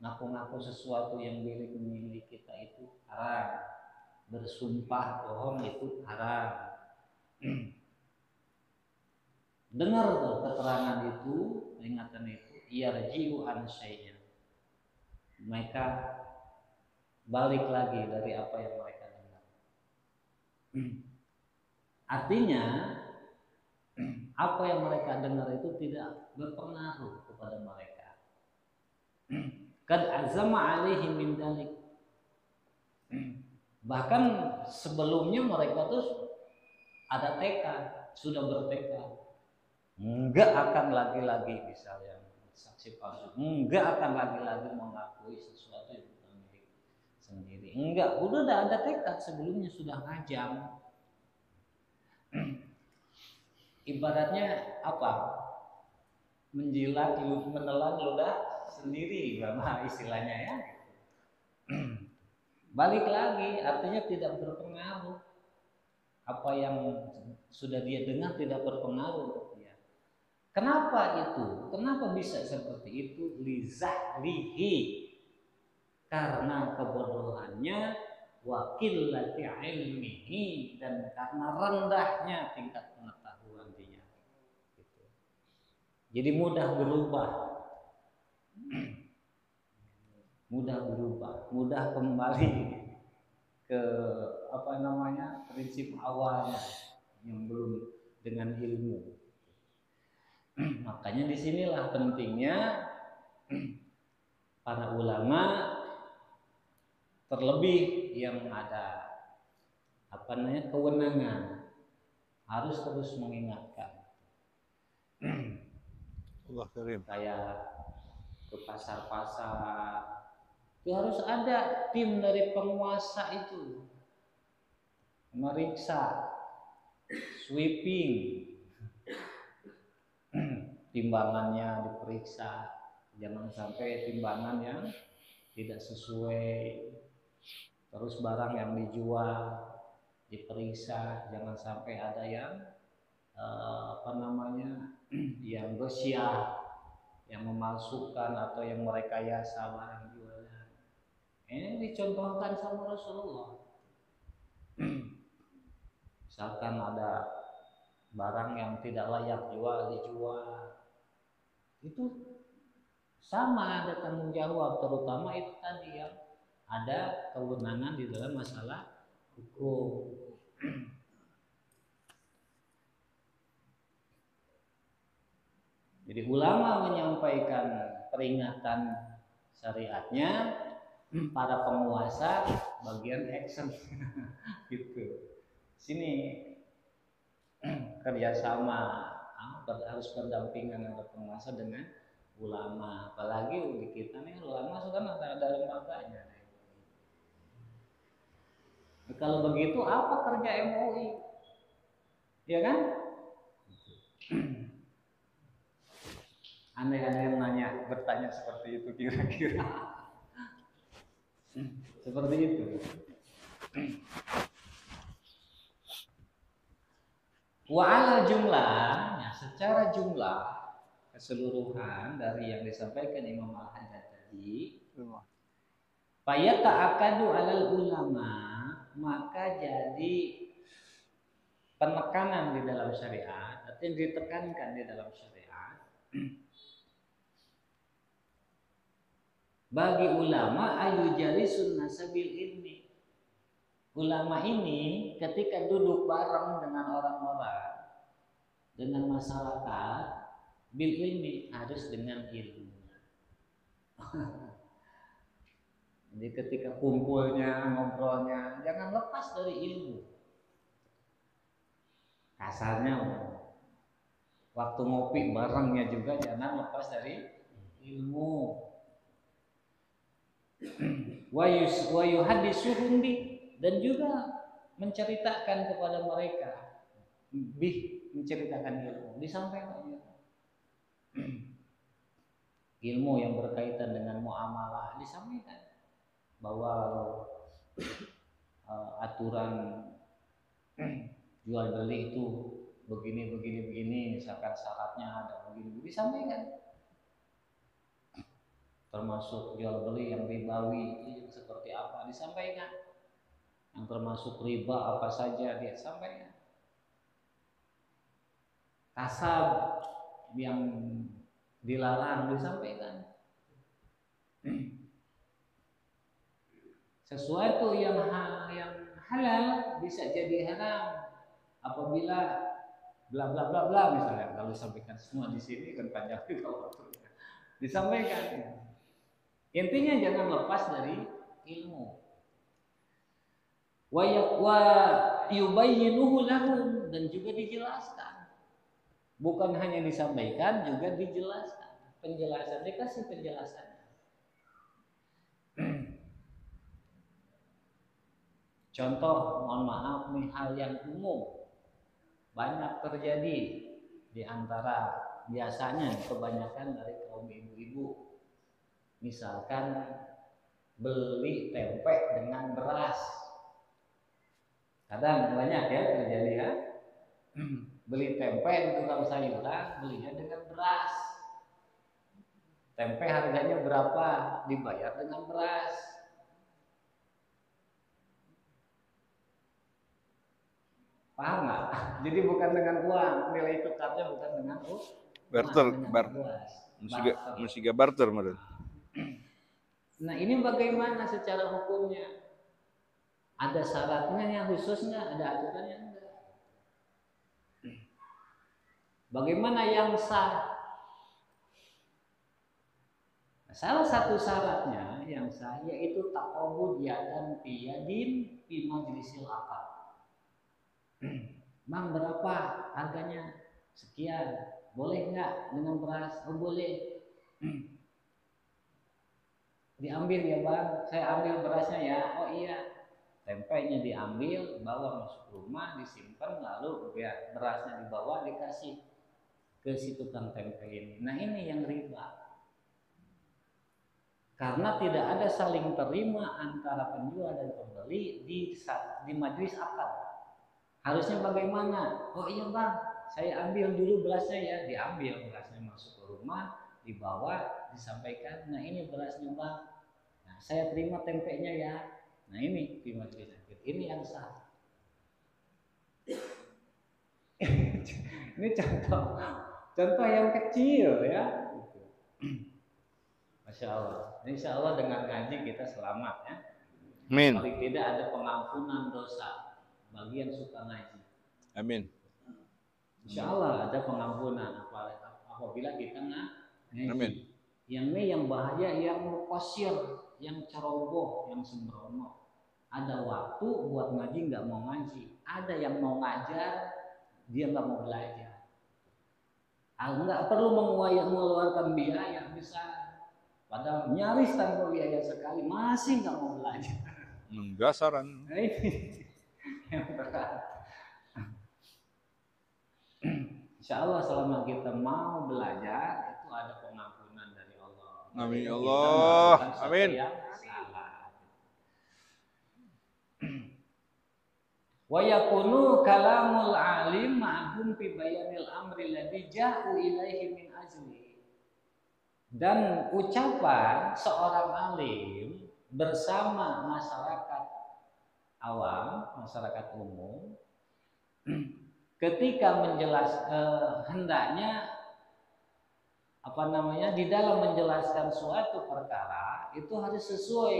ngaku-ngaku sesuatu yang milik kita itu haram, bersumpah bohong itu haram. Dengar tuh keterangan itu, peringatan itu, yarji'u an syai'in. Mereka balik lagi dari apa yang mereka dengar. Artinya apa yang mereka dengar itu tidak berpengaruh kepada mereka. Kad azama alaihi min dalik. Bahkan sebelumnya mereka tuh ada tekad, sudah bertekad. Enggak akan lagi-lagi misalnya saksi palsu, enggak akan lagi-lagi mengakui sesuatu yang bukan milik sendiri. Enggak, udah ada tekad sebelumnya, sudah ngajam. Ibaratnya apa? Menelan ludah sendiri, gimana istilahnya ya? Balik lagi, artinya tidak berpengaruh. Apa yang sudah dia dengar tidak berpengaruh untuk dia. Kenapa itu? Kenapa bisa seperti itu? Lizahlihi, karena kebodohannya, wa qillati ilmihi, dan karena rendahnya tingkat pengetahuan dia. Gitu. Jadi mudah berubah, mudah kembali ke prinsip awalnya yang belum dengan ilmu. Makanya disinilah pentingnya para ulama, terlebih yang ada kewenangan, harus terus mengingatkan. Allah karim. Kayak ke pasar-pasar itu harus ada tim dari penguasa itu meriksa, sweeping, timbangannya diperiksa, jangan sampai timbangan yang tidak sesuai. Terus barang yang dijual diperiksa, jangan sampai ada yang yang ghasyah, yang memalsukan atau yang merekayasa barang jualan. Ini dicontohkan sama Rasulullah. Misalkan ada barang yang tidak layak dijual, itu sama ada tanggung jawab, terutama itu tadi yang ada kewenangan di dalam masalah hukum. Jadi ulama menyampaikan peringatan syariatnya, para penguasa bagian action. Gitu. Sini kerjasama, harus berdampingan antara penguasa dengan ulama. Apalagi di kita nih ulama sudah ada lembaganya. Nah, kalau begitu apa kerja MUI? Ya kan? Aneh-aneh yang bertanya seperti itu kira-kira. Seperti itu. Wa ala jumlah, secara jumlah keseluruhan dari yang disampaikan Imam Al-Haddad tadi, fayata'akadu alal ulama, maka jadi penekanan di dalam syariat, atau yang ditekankan di dalam syariat bagi ulama ayu jalisun nasabil ilmi, ulama ini ketika duduk bareng dengan orang-orang, dengan masyarakat, bil ilmi, harus dengan ilmu. Jadi ketika kumpulnya, ngobrolnya, jangan lepas dari ilmu. Kasarnya, waktu ngopi barengnya juga jangan lepas dari ilmu. Wa yuhadditsuhum bi, dan juga menceritakan kepada mereka, menceritakan ilmu, disampaikan ilmu yang berkaitan dengan muamalah, disampaikan bahwa aturan jual beli itu begini, misalkan syaratnya ada begini, disampaikan. Termasuk jual beli yang ribawi itu seperti apa, disampaikan. Yang termasuk riba apa saja, dia sampaikan. Kasab yang dilarang, disampaikan. Sesuatu yang halal bisa jadi haram apabila bla bla bla bla, misalnya. Kalau disampaikan semua di sini kan panjang juga waktunya. Disampaikan. Intinya jangan lepas dari ilmu. Wa yubayyinuhu lahum, dan juga dijelaskan. Bukan hanya disampaikan, juga dijelaskan. Penjelasan, dikasih penjelasannya. Contoh, mohon maaf nih, hal yang umum banyak terjadi di antara, biasanya kebanyakan dari kaum ibu-ibu. Misalkan beli tempe dengan beras. Kadang banyak ya terjadi ya. Beli tempe di tukang sayuran, belinya dengan beras. Tempe harganya berapa? Dibayar dengan beras. Paham nggak? Jadi bukan dengan uang, nilai tukarnya bukan dengan barter, musiga barter meren. Nah, ini bagaimana secara hukumnya? Ada syaratnya yang khusus nggak? Ada aturannya enggak? Bagaimana yang sah? Nah, salah satu syaratnya yang sah yaitu taqabud yadan biyadin fi majlisil akad. Bang, berapa harganya? Sekian. Boleh nggak dengan beras? Oh, boleh. Diambil ya bang, saya ambil berasnya ya. Oh iya. Tempenya diambil, bawa masuk rumah, disimpan, lalu ya berasnya dibawa, dikasih ke si tukang tempe ini. Nah, ini yang riba. Karena tidak ada saling terima antara penjual dan pembeli di majelis akad. Harusnya bagaimana? Oh iya bang, saya ambil dulu berasnya ya. Diambil berasnya, masuk ke rumah, dibawa, disampaikan. Nah, ini berasnya bang. Nah, saya terima tempenya ya. Nah, ini di majelis akad. Ini yang sah. Ini contoh yang kecil ya. Masya Allah. Insya Allah dengan ngaji kita selamat ya. Amin. Paling tidak ada pengampunan dosa bagi yang suka ngaji. Amin. Insya Allah ada pengampunan apabila kita ngaji. Amin. Yang ini yang bahaya, yang qasir, yang ceroboh, yang sembrono. Ada waktu buat ngaji nggak mau ngaji. Ada yang mau ngajar, dia nggak mau belajar. Nggak perlu mengeluarkan biaya, bisa. Padahal nyaris tanpa biaya sekali, masih nggak mau belajar. Menggasaran. Nah, ini yang berat. Insya Allah selama kita mau belajar, itu ada pengampunan dari Allah. Amin ya Allah. Amin. Wa yakunu kalamul alim ma'hum fi bayanil amri alladhi ja'u ilaihi min ajli. Dan ucapan seorang alim bersama masyarakat awam, masyarakat umum, ketika hendaknya di dalam menjelaskan suatu perkara itu harus sesuai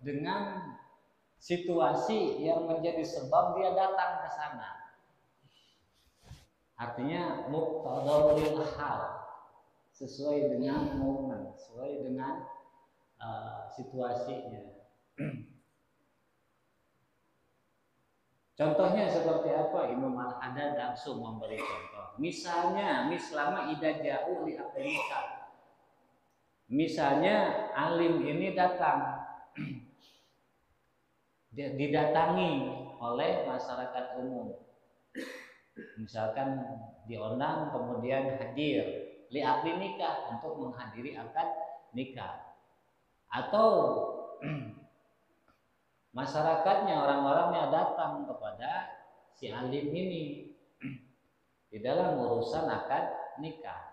dengan situasi yang menjadi sebab dia datang ke sana. Artinya muqtadal hal, sesuai dengan momen, sesuai dengan situasinya. Contohnya seperti apa? Imam Al-Haddad langsung memberi contoh. Misalnya, mislama idza ja'u li aqlika. Misalnya alim ini datang, didatangi oleh masyarakat umum. Misalkan diundang kemudian hadir li akdi nikah, untuk menghadiri akad nikah. Atau masyarakatnya, orang-orangnya datang kepada si alim ini di dalam urusan akad nikah.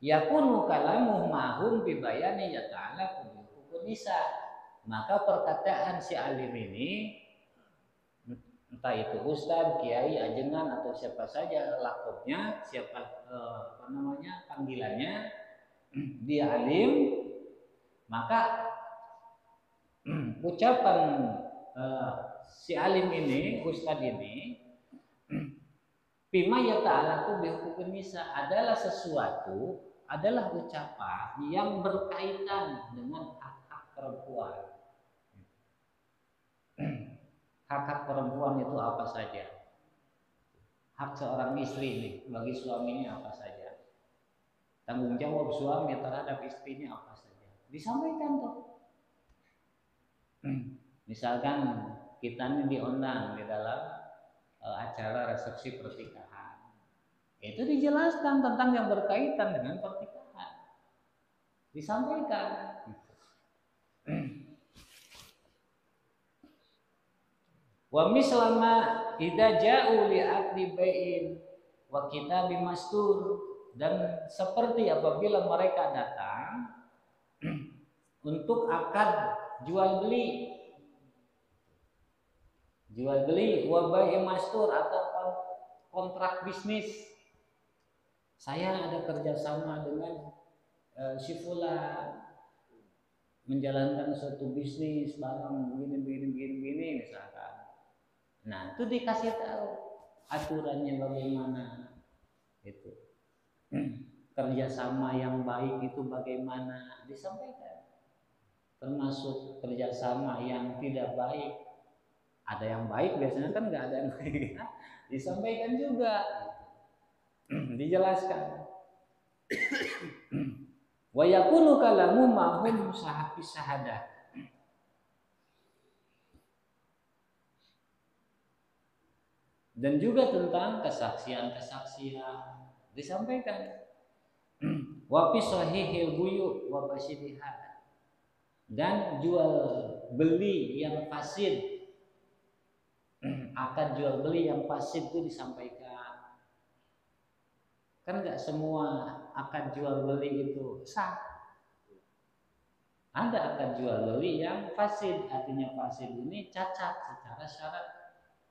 Yakunu kalamuh mahum bi bayani ya ta'ala hukum nisa. Maka perkataan si alim ini, entah itu ustaz, kiai, ajengan atau siapa saja lakopnya, siapa panggilannya, dia alim, maka ucapan si alim ini, ustaz ini, bima yata'alaku bihukum nisa, adalah sesuatu, adalah ucapan yang berkaitan dengan hak-hak perempuan. Hak-hak perempuan itu apa saja? Hak seorang istri ini bagi suaminya apa saja? Tanggung jawab suami terhadap istrinya apa saja? Disampaikan tuh. Misalkan kita ini diundang di dalam acara resepsi pernikahan, itu dijelaskan tentang yang berkaitan dengan pernikahan, disampaikan. Wa mislama idza ja'u li aqdi bai'in wa kitabim mastur, dan seperti apabila mereka datang untuk akad jual beli wa bai'in mastur, atau kontrak bisnis. Saya ada kerjasama dengan si fulan menjalankan suatu bisnis barang begini misalkan. Nah, itu dikasih tahu aturannya bagaimana, itu kerjasama yang baik itu bagaimana, disampaikan. Termasuk kerjasama yang tidak baik, ada yang baik biasanya kan nggak ada yang baik, disampaikan juga, dijelaskan. Wa yakunu kalamu mahum sahadah. Dan juga tentang kesaksian-kesaksian disampaikan. Wa fi sahihil buyu wa fasidihah, dan jual beli yang fasid, akad jual beli yang fasid itu disampaikan. Kan nggak semua akad jual beli itu sah. Ada akad jual beli yang fasid, artinya fasid ini cacat secara syarat.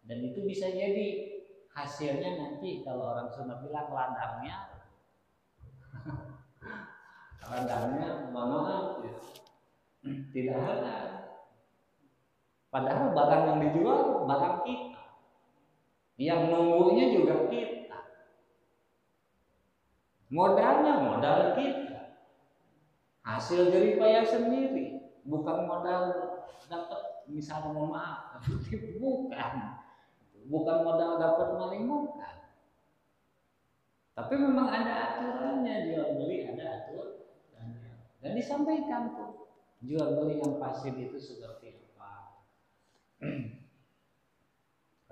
Dan itu bisa jadi hasilnya nanti kalau orang Sunda bilang ladangnya mohon maaf ya, tidak ada. Padahal barang yang dijual barang kita, yang nunggunya juga kita, modalnya modal kita, hasil jerih payah sendiri, bukan modal dapat misalnya mohon maaf, bukan modal dapat maling, bukan. Tapi memang ada aturannya, jual beli ada aturannya. Dan disampaikan tuh, jual beli yang fasid itu seperti apa,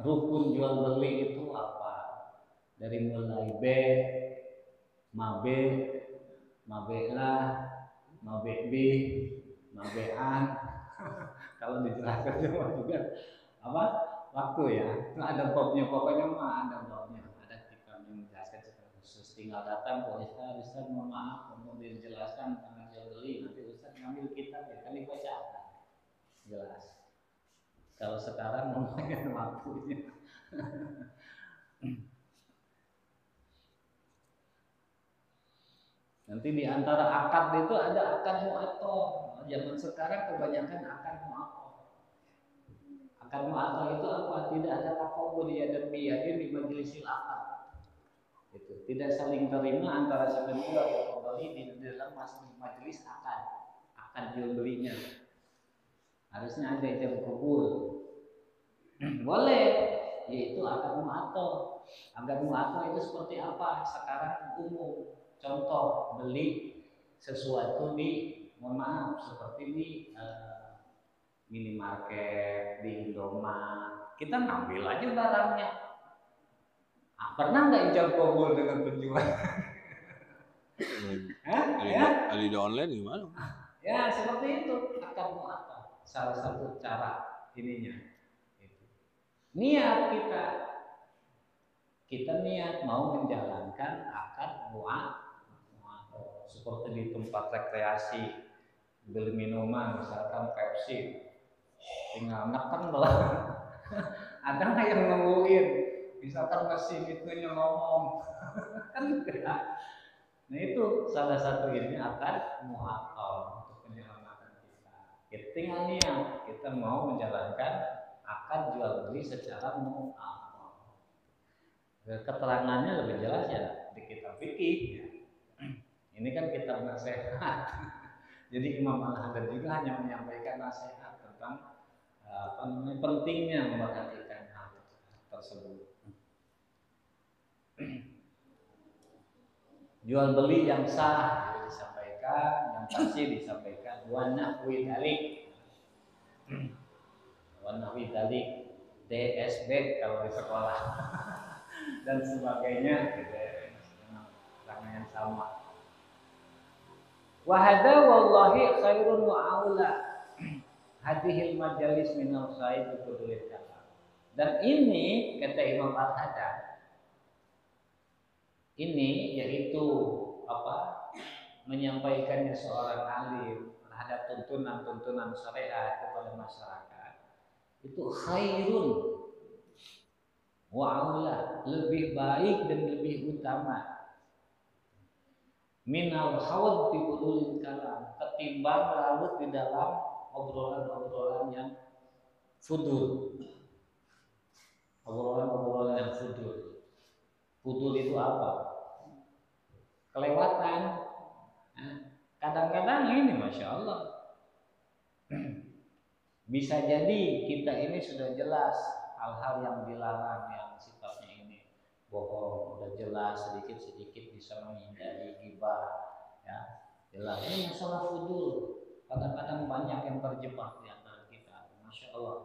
rukun jual beli itu apa, dari mulai B, mabe, mabelah, mabebi, mabean. Kalau dijelaskan juga apa? Waktu ya, itu ada babnya, pokoknya mah ada babnya, ada kitab yang menjelaskan secara khusus. Tinggal datang ke Ustaz, mohon maaf untuk dijelaskan tentang jual beli, nanti Ustaz ngambil kitab ya kan dibaca, jelas. Kalau sekarang ngomongin waktunya. Nanti di antara akad itu ada akad mu'athor. Zaman sekarang kebanyakan akad mu'athor. Akad mu'athah itu apa? Tidak ada taqabul yadan biyadin di majlisil akad. Itu tidak saling terima antara si penjual dan pembeli di dalam majelis akad jual belinya. Harusnya ada ijab kabul. Boleh, yaitu akad mu'athah. Akad mu'athah itu seperti apa? Sekarang umum. Contoh, beli sesuatu di, mohon maaf, seperti di minimarket, di Indomaret. Kita ngambil aja barangnya. Pernah nggak ijab kabul dengan penjual? Ali di online gimana? Ya seperti itu akad mu'athah. Salah satu cara ininya. Niat kita niat mau menjalankan akad mu'athah seperti di tempat rekreasi beli minuman misalkan Pepsi, tinggal neken lah. Ada nggak yang nungguin? Misalkan mesin itunya ngomong, kan enggak. Nah itu salah satu ini akad mu'athah untuk penyelamatan kita. Kita tinggal niat kita mau menjalankan akad jual beli secara mu'athah. Keterangannya lebih jelas ya di kitab fikih. Ini kan kitab nasihat. Jadi Imam Al-Haddad juga hanya menyampaikan nasihat tentang pentingnya memperhatikan hal tersebut. Jual beli yang sah disampaikan, yang pasti disampaikan. Wa nahwi dzalik, DSB kalau di sekolah dan sebagainya, sama yang sama. Wa hadza wallahi khairun wa aula hadhil majalis minal said bidulil kalam. Dan ini kata Imam Al-Haddad, ini yaitu menyampaikannya seorang alim terhadap tuntunan syariat kepada masyarakat itu khairun wa aula, lebih baik dan lebih utama minal khawd fi budulil kalam, ketimbang larut di dalam obrolan-obrolan yang fudul. Obrolan-obrolan yang fudul. Fudul itu apa? Kelewatan. Kadang-kadang ini Masya Allah bisa jadi kita ini sudah jelas hal-hal yang dilarang yang sifatnya ini bohong, udah jelas sedikit-sedikit bisa menghindari ghibah, ya jelas. Ini masalah fudul. Kadang-kadang banyak yang terjebak di antara kita, Masya Allah.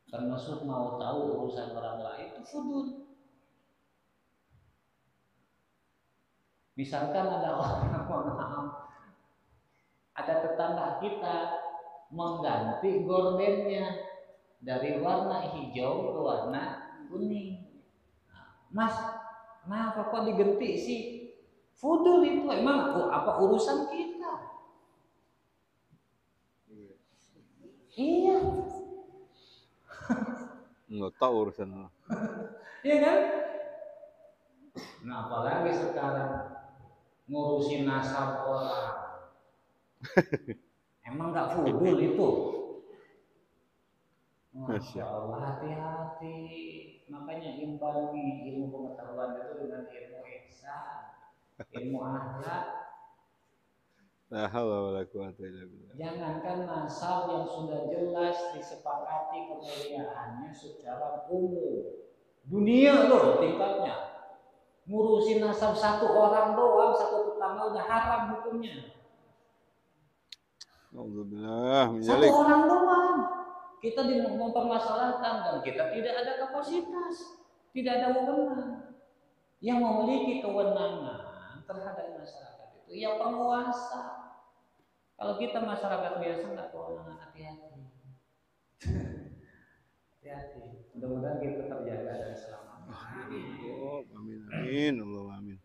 Termasuk mau tahu urusan orang lain itu fudul. Misalkan ada orang, ada tetangga kita mengganti gordennya dari warna hijau ke warna kuning. Mas, kenapa kok diganti sih? Fudul itu emang apa urusan kita? Iya. Nggak tahu urusan lo. Iya kan? Nah apalagi sekarang ngurusin nasab orang. Emang nggak fudul itu? Masya Allah, hati-hati. Makanya imbangi ilmu pengetahuan itu dengan ilmu ihsan, ilmu akhlak. La haula wala quwata illa billah. Jangankan nasab yang sudah jelas disepakati kemuliaannya secara umum. Dunia loh tingkatnya. Ngurusin nasab satu orang doang, satu tetangga udah haram hukumnya. Alhamdulillah, Satu orang doang. Kita mempermasalahkan dan kita tidak ada kapasitas, tidak ada wewenang. Yang memiliki kewenangan terhadap masyarakat itu yang penguasa. Kalau kita masyarakat biasa nggak kewenangan, hati-hati. Hati-hati. Mudah-mudahan kita terjaga dan selamat. Oh, amin amin, Allah amin.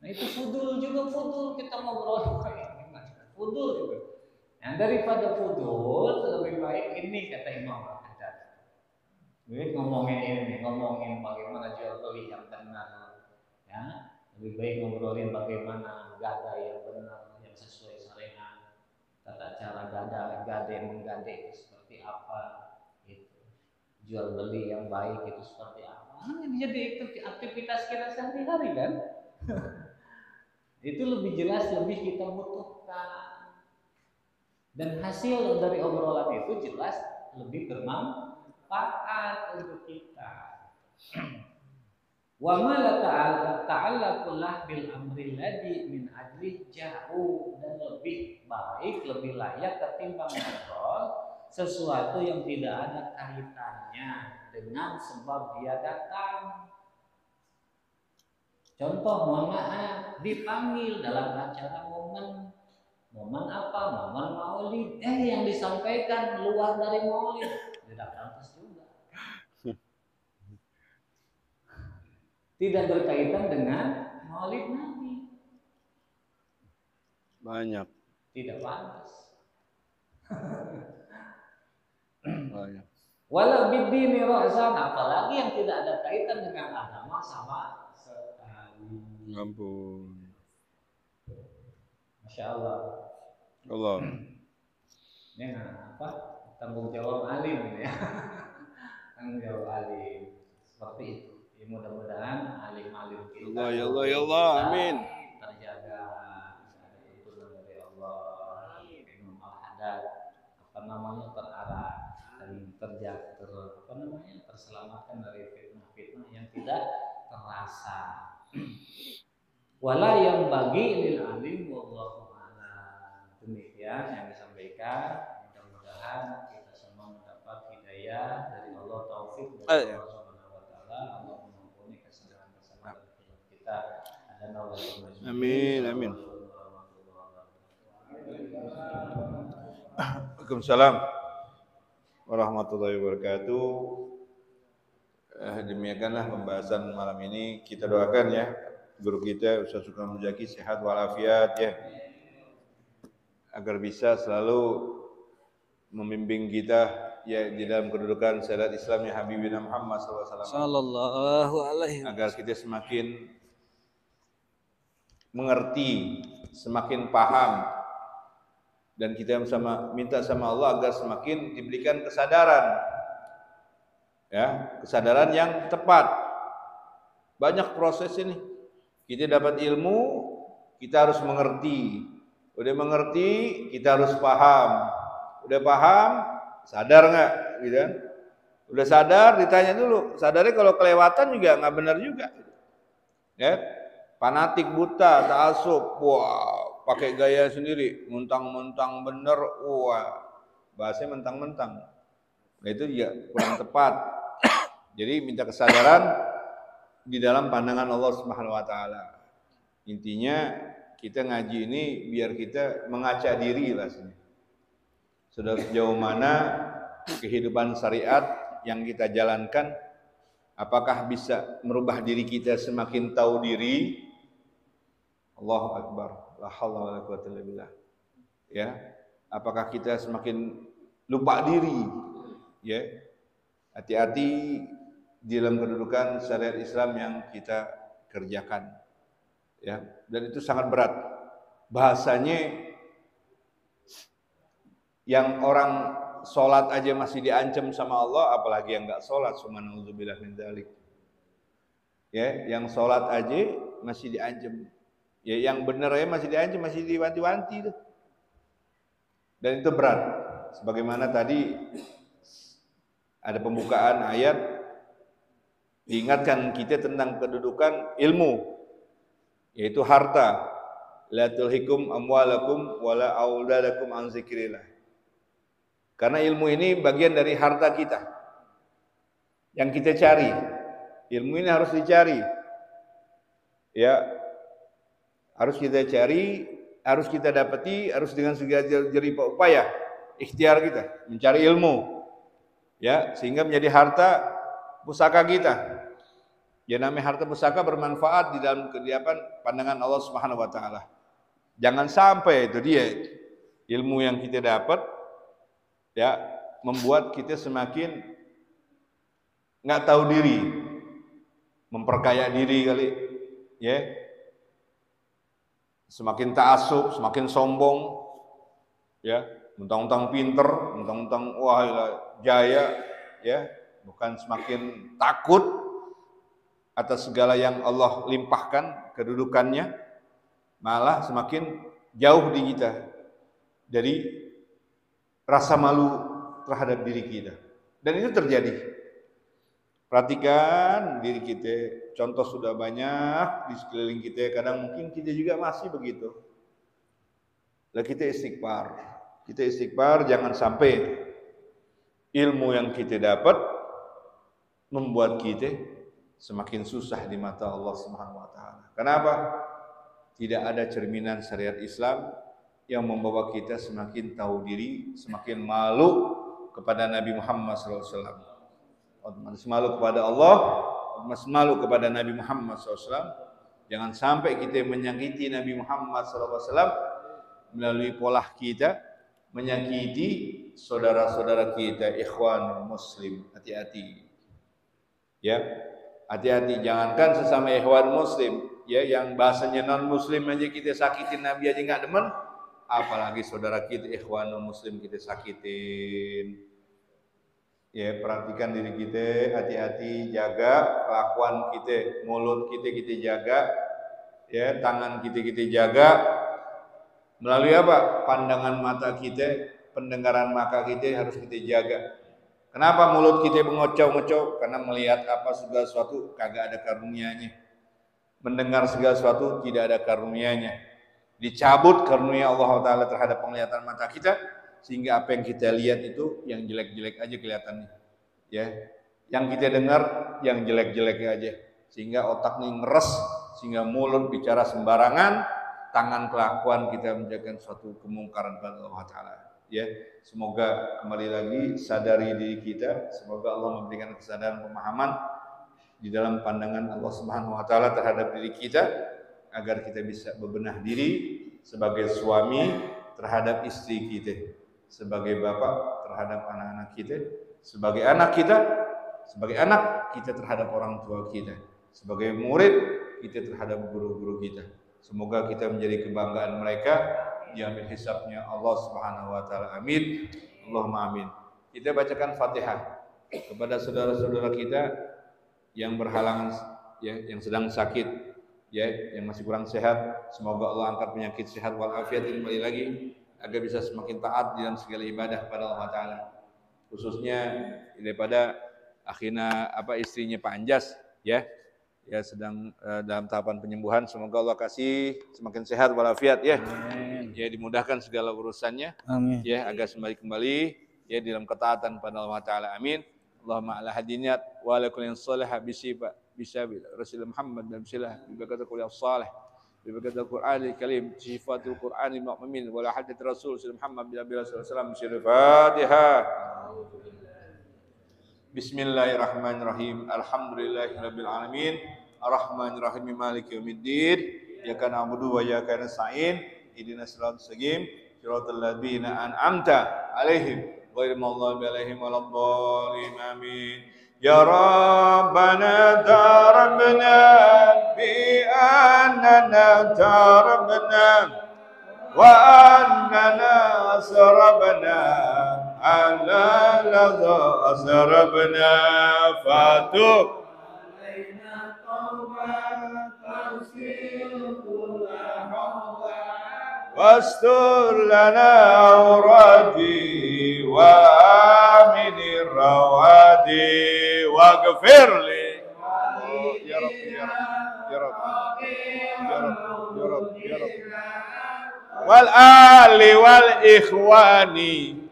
Nah itu fudul juga fudul, kita ngobrol gimana? Fudul juga. Yang daripada fudul lebih baik ini kata Imam Al-Haddad. Lebih ngomongin ini, ngomongin bagaimana jual beli yang benar, ya. Lebih baik ngobrolin bagaimana gada yang benar, yang sesuai syariat. Tata cara gada, gade menggade itu seperti apa, jual beli yang baik itu seperti apa. Jadi itu aktivitas kita sehari-hari kan. Itu lebih jelas, lebih kita butuhkan. Dan hasil dari obrolan itu jelas lebih bermanfaat untuk kita. Wa ma la ta'allaqullah bil amri ladzi min ajli ja'u, dan lebih baik, lebih layak ketimbang ngobrol sesuatu yang tidak ada kaitannya dengan sebab dia datang. Contoh, mohon maaf, dipanggil dalam acara momen apa? Momen maulid. Yang disampaikan luar dari maulid, tidak pantas juga. Tidak berkaitan dengan maulid Nabi. Banyak. Tidak pantas. Banyak. Walau bidini ra'san, apalagi yang tidak ada kaitan dengan agama sama sekali. Ampun. Masya Allah. Allah. Ini apa? Tanggung jawab alim ya. Tanggung jawab alim. Seperti itu. Ya, mudah-mudahan alim-alim kita. Allah, ya Allah, ya Allah, amin. Terjaga, ada tuntunan dari Allah. Imam al-Haddad, terarah dan terselamatkan dari fitnah-fitnah yang tidak terasa. Wala yang bagi lil alim wallahu a'lam. Demikian yang disampaikan. Mudah-mudahan kita semua mendapat hidayah dari Allah, taufik dari Allah Subhanahu wa taala. Allah mengampuni kesalahan-kesalahan kita. Dan Allah Amin, amin. Waalaikumsalam warahmatullahi wabarakatuh. Demikianlah pembahasan malam ini. Kita doakan ya guru kita Ustaz Sukron Muzaki sehat walafiat ya, agar bisa selalu membimbing kita ya di dalam kedudukan syariat Islam ya Habibina Muhammad sallallahu alaihi wasallam, agar kita semakin mengerti, semakin paham, dan kita sama minta sama Allah agar semakin diberikan kesadaran ya, kesadaran yang tepat. Banyak proses ini. Kita dapat ilmu, kita harus mengerti. Udah mengerti, kita harus paham. Udah paham, sadar nggak? Gitu kan? Udah sadar, ditanya dulu. Sadarnya kalau kelewatan juga nggak benar juga. Ya, fanatik buta, ta'assub, wah, pakai gaya sendiri, mentang-mentang bener, wah, bahasanya mentang-mentang. Nah, itu juga kurang tepat. Jadi minta kesadaran di dalam pandangan Allah Subhanahu wa taala. Intinya kita ngaji ini biar kita mengaca diri lah sini. Sudah sejauh mana kehidupan syariat yang kita jalankan, apakah bisa merubah diri kita semakin tahu diri? Allahu Akbar. La haula wala quwwata illa billah. Ya. Apakah kita semakin lupa diri? Ya. Hati-hati di dalam kedudukan syariat Islam yang kita kerjakan. Ya, dan itu sangat berat. Bahasanya yang orang sholat aja masih diancam sama Allah, apalagi yang enggak sholat, subhanallah min dzalik. Ya, yang sholat aja masih diancam. Ya, yang benar aja masih diancam, masih diwanti-wanti itu. Dan itu berat. Sebagaimana tadi ada pembukaan ayat diingatkan kita tentang kedudukan ilmu, yaitu harta. La tulhikum amwalakum wala auladakum an zikrillah. Karena ilmu ini bagian dari harta kita yang kita cari. Ilmu ini harus dicari. Ya, harus kita cari, harus kita dapati, harus dengan segala jerih upaya ikhtiar kita mencari ilmu. Ya, sehingga menjadi harta pusaka kita. Ya, namanya harta pusaka bermanfaat di dalam kediapan pandangan Allah Subhanahu wa taala. Jangan sampai itu dia ilmu yang kita dapat ya membuat kita semakin nggak tahu diri, memperkaya diri kali ya. Semakin ta'assub, semakin sombong ya, mentang-mentang pinter, mentang-mentang wah jaya ya. bukan semakin takut atas segala yang Allah limpahkan kedudukannya, malah semakin jauh di kita dari rasa malu terhadap diri kita. Dan itu terjadi. Perhatikan diri kita, contoh sudah banyak di sekeliling kita, kadang mungkin kita juga masih begitu. Lah kita istighfar, jangan sampai ilmu yang kita dapat membuat kita semakin susah di mata Allah Subhanahu wa taala. Kenapa? Tidak ada cerminan syariat Islam yang membawa kita semakin tahu diri, semakin malu kepada Nabi Muhammad SAW. Otomatis malu kepada Allah, otomatis malu kepada Nabi Muhammad SAW. Jangan sampai kita menyakiti Nabi Muhammad SAW melalui pola kita, menyakiti saudara-saudara kita, ikhwanul muslim. Hati-hati. Ya, hati-hati. Jangankan sesama ikhwan muslim, ya, yang bahasanya non muslim aja kita sakitin, Nabi aja nggak demen, apalagi saudara kita ikhwanul muslim kita sakitin. Ya, perhatikan diri kita, hati-hati, jaga kelakuan kita, mulut kita jaga, ya, tangan kita jaga. Melalui apa? Pandangan mata kita, pendengaran mata kita harus kita jaga. Kenapa mulut kita mengocok-ngocok? Karena melihat apa segala sesuatu kagak ada karunia-nya. Mendengar segala sesuatu tidak ada karunia-nya. Dicabut karunia Allah Ta'ala terhadap penglihatan mata kita, sehingga apa yang kita lihat itu yang jelek-jelek aja kelihatannya, ya. Yang kita dengar yang jelek-jelek aja, sehingga otak ini ngeres, sehingga mulut bicara sembarangan, tangan kelakuan kita menjaga suatu kemungkaran pada Allah Ta'ala, ya. Semoga kembali lagi sadari diri kita, semoga Allah memberikan kesadaran pemahaman di dalam pandangan Allah Subhanahu wa taala terhadap diri kita, agar kita bisa bebenah diri sebagai suami terhadap istri kita, sebagai bapak terhadap anak-anak kita, sebagai anak kita terhadap orang tua kita, sebagai murid kita terhadap guru-guru kita. Semoga kita menjadi kebanggaan mereka, diambil hisabnya Allah Subhanahu wa taala. Amin. Allahumma amin. Kita bacakan Fatihah kepada saudara-saudara kita yang berhalangan, ya, yang sedang sakit, ya, yang masih kurang sehat. Semoga Allah angkat penyakit, sehat walafiat, kembali lagi agar bisa semakin taat dalam segala ibadah pada Allah Ta'ala. Khususnya daripada akhirnya istrinya Pak Anjas, ya sedang dalam tahapan penyembuhan. Semoga Allah kasih semakin sehat walafiat, ya. Amin. Ya, dimudahkan segala urusannya. Amin. Ya, agar kembali ya dalam ketaatan pada Allah Ta'ala. Amin. Allahumma ala hadinat wa ala kullin salih bisa Rasul Muhammad dan silah bibakatul kuliah salih bibakatul Qur'an al-Karim sifatul Qur'an al-mu'min wa la hadat Rasul Muhammad bin Abdullah sallallahu alaihi wasallam. Fatihah. Bismillahirrahmanirrahim. Alhamdulillahirabbil alamin. Arrahmanirrahim. Maliki yaumiddin. Iyyaka na'budu wa iyyaka nasta'in. Ihdinas siratal mustaqim. Siratal ladzina an'amta 'alaihim ghairil maghdubi 'alaihim waladdallin. Amin. Ya Rabbana tarabna bi annana tarabna wa annana asrabna ala ladha asrabna fatub alaina tawbatan wastur lana awradi wa aminir rawadi waghfir li ya Rabb ya Rabb ya Rabb ya Rabb ya Rabb wal ali wal ikhwani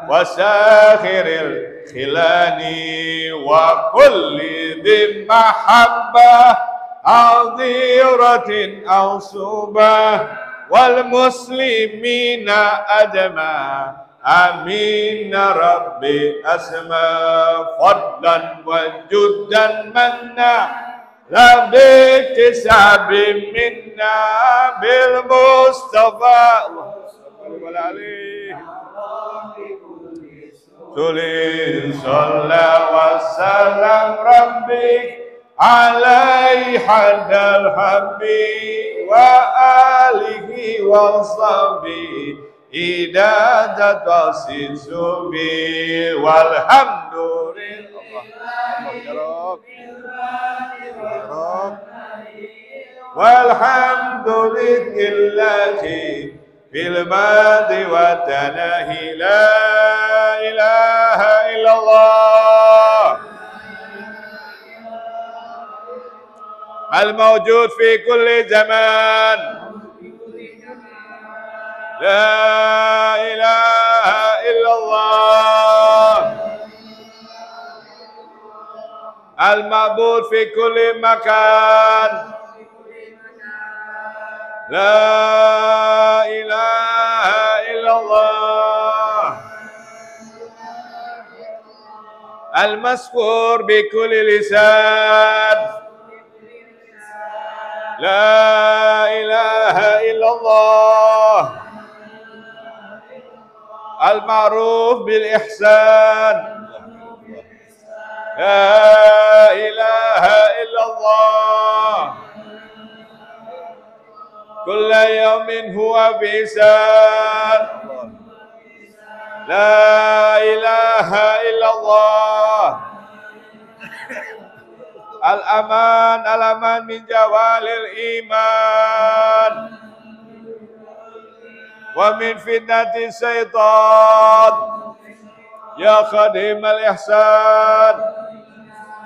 wasakhiril khilani wa kulli dhi mahabbah adhiratin aw subah wal muslimina ajma amin ya rabbi asma fadlan wa juddan manna la bitisabim minna bil mustafa sallallahu alaihi sallallahu wa sallam rabbik alaihi hadal habib wa alihi wa sahbihi إذا تتأسس بي والحمد لله يا رب والحمد لله في الماضي والتناهي لا إله إلا الله الموجود في كل زمان لا إله إلا الله المعبود في كل مكان لا إله إلا الله المذكور بكل لسان لا إله إلا الله المعروف بالإحسان لا إله إلا الله كل يوم هو بإحسان لا إله إلا الله الأمان الأمان من جوال الإيمان ومن فتنة الشيطان يا خادم الإحسان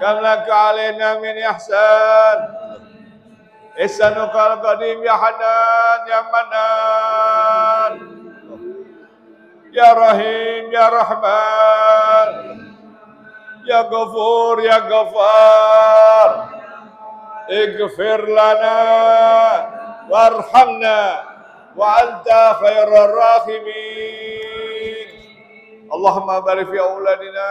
كم لك علينا من إحسان إحسانك القديم يا حنان يا منان يا رحيم يا رحمن يا غفور يا غفار اغفر لنا وارحمنا وأنت خير الراحمين اللهم بارك في أولادنا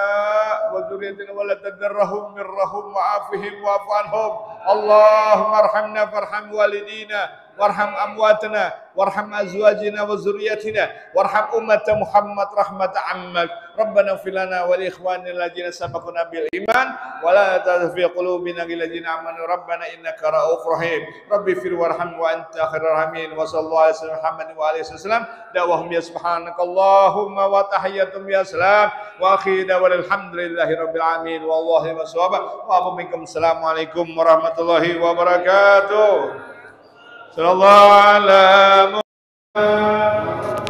وذريتنا ولا تدرهم منهم وعافهم واعف عنهم اللهم ارحمنا فارحم والدينا وارحم أمواتنا وارحم أزواجنا وذريتنا وارحم أمة محمد رحمة عمك ربنا اغفر لنا ولإخواننا الذين سبقونا بالإيمان ولا تزغ في قلوبنا الذين آمنوا ربنا إنك رؤوف رحيم ربي اغفر وارحم وأنت خير الراحمين وصلى الله على سيدنا محمد وعلى آله وسلم دعواهم يا سبحانك اللهم وتحياتهم يا سلام وأخير دعوانا الحمد لله رب العالمين والله والصواب وأبو منكم السلام عليكم ورحمة الله وبركاته صلى الله على محمد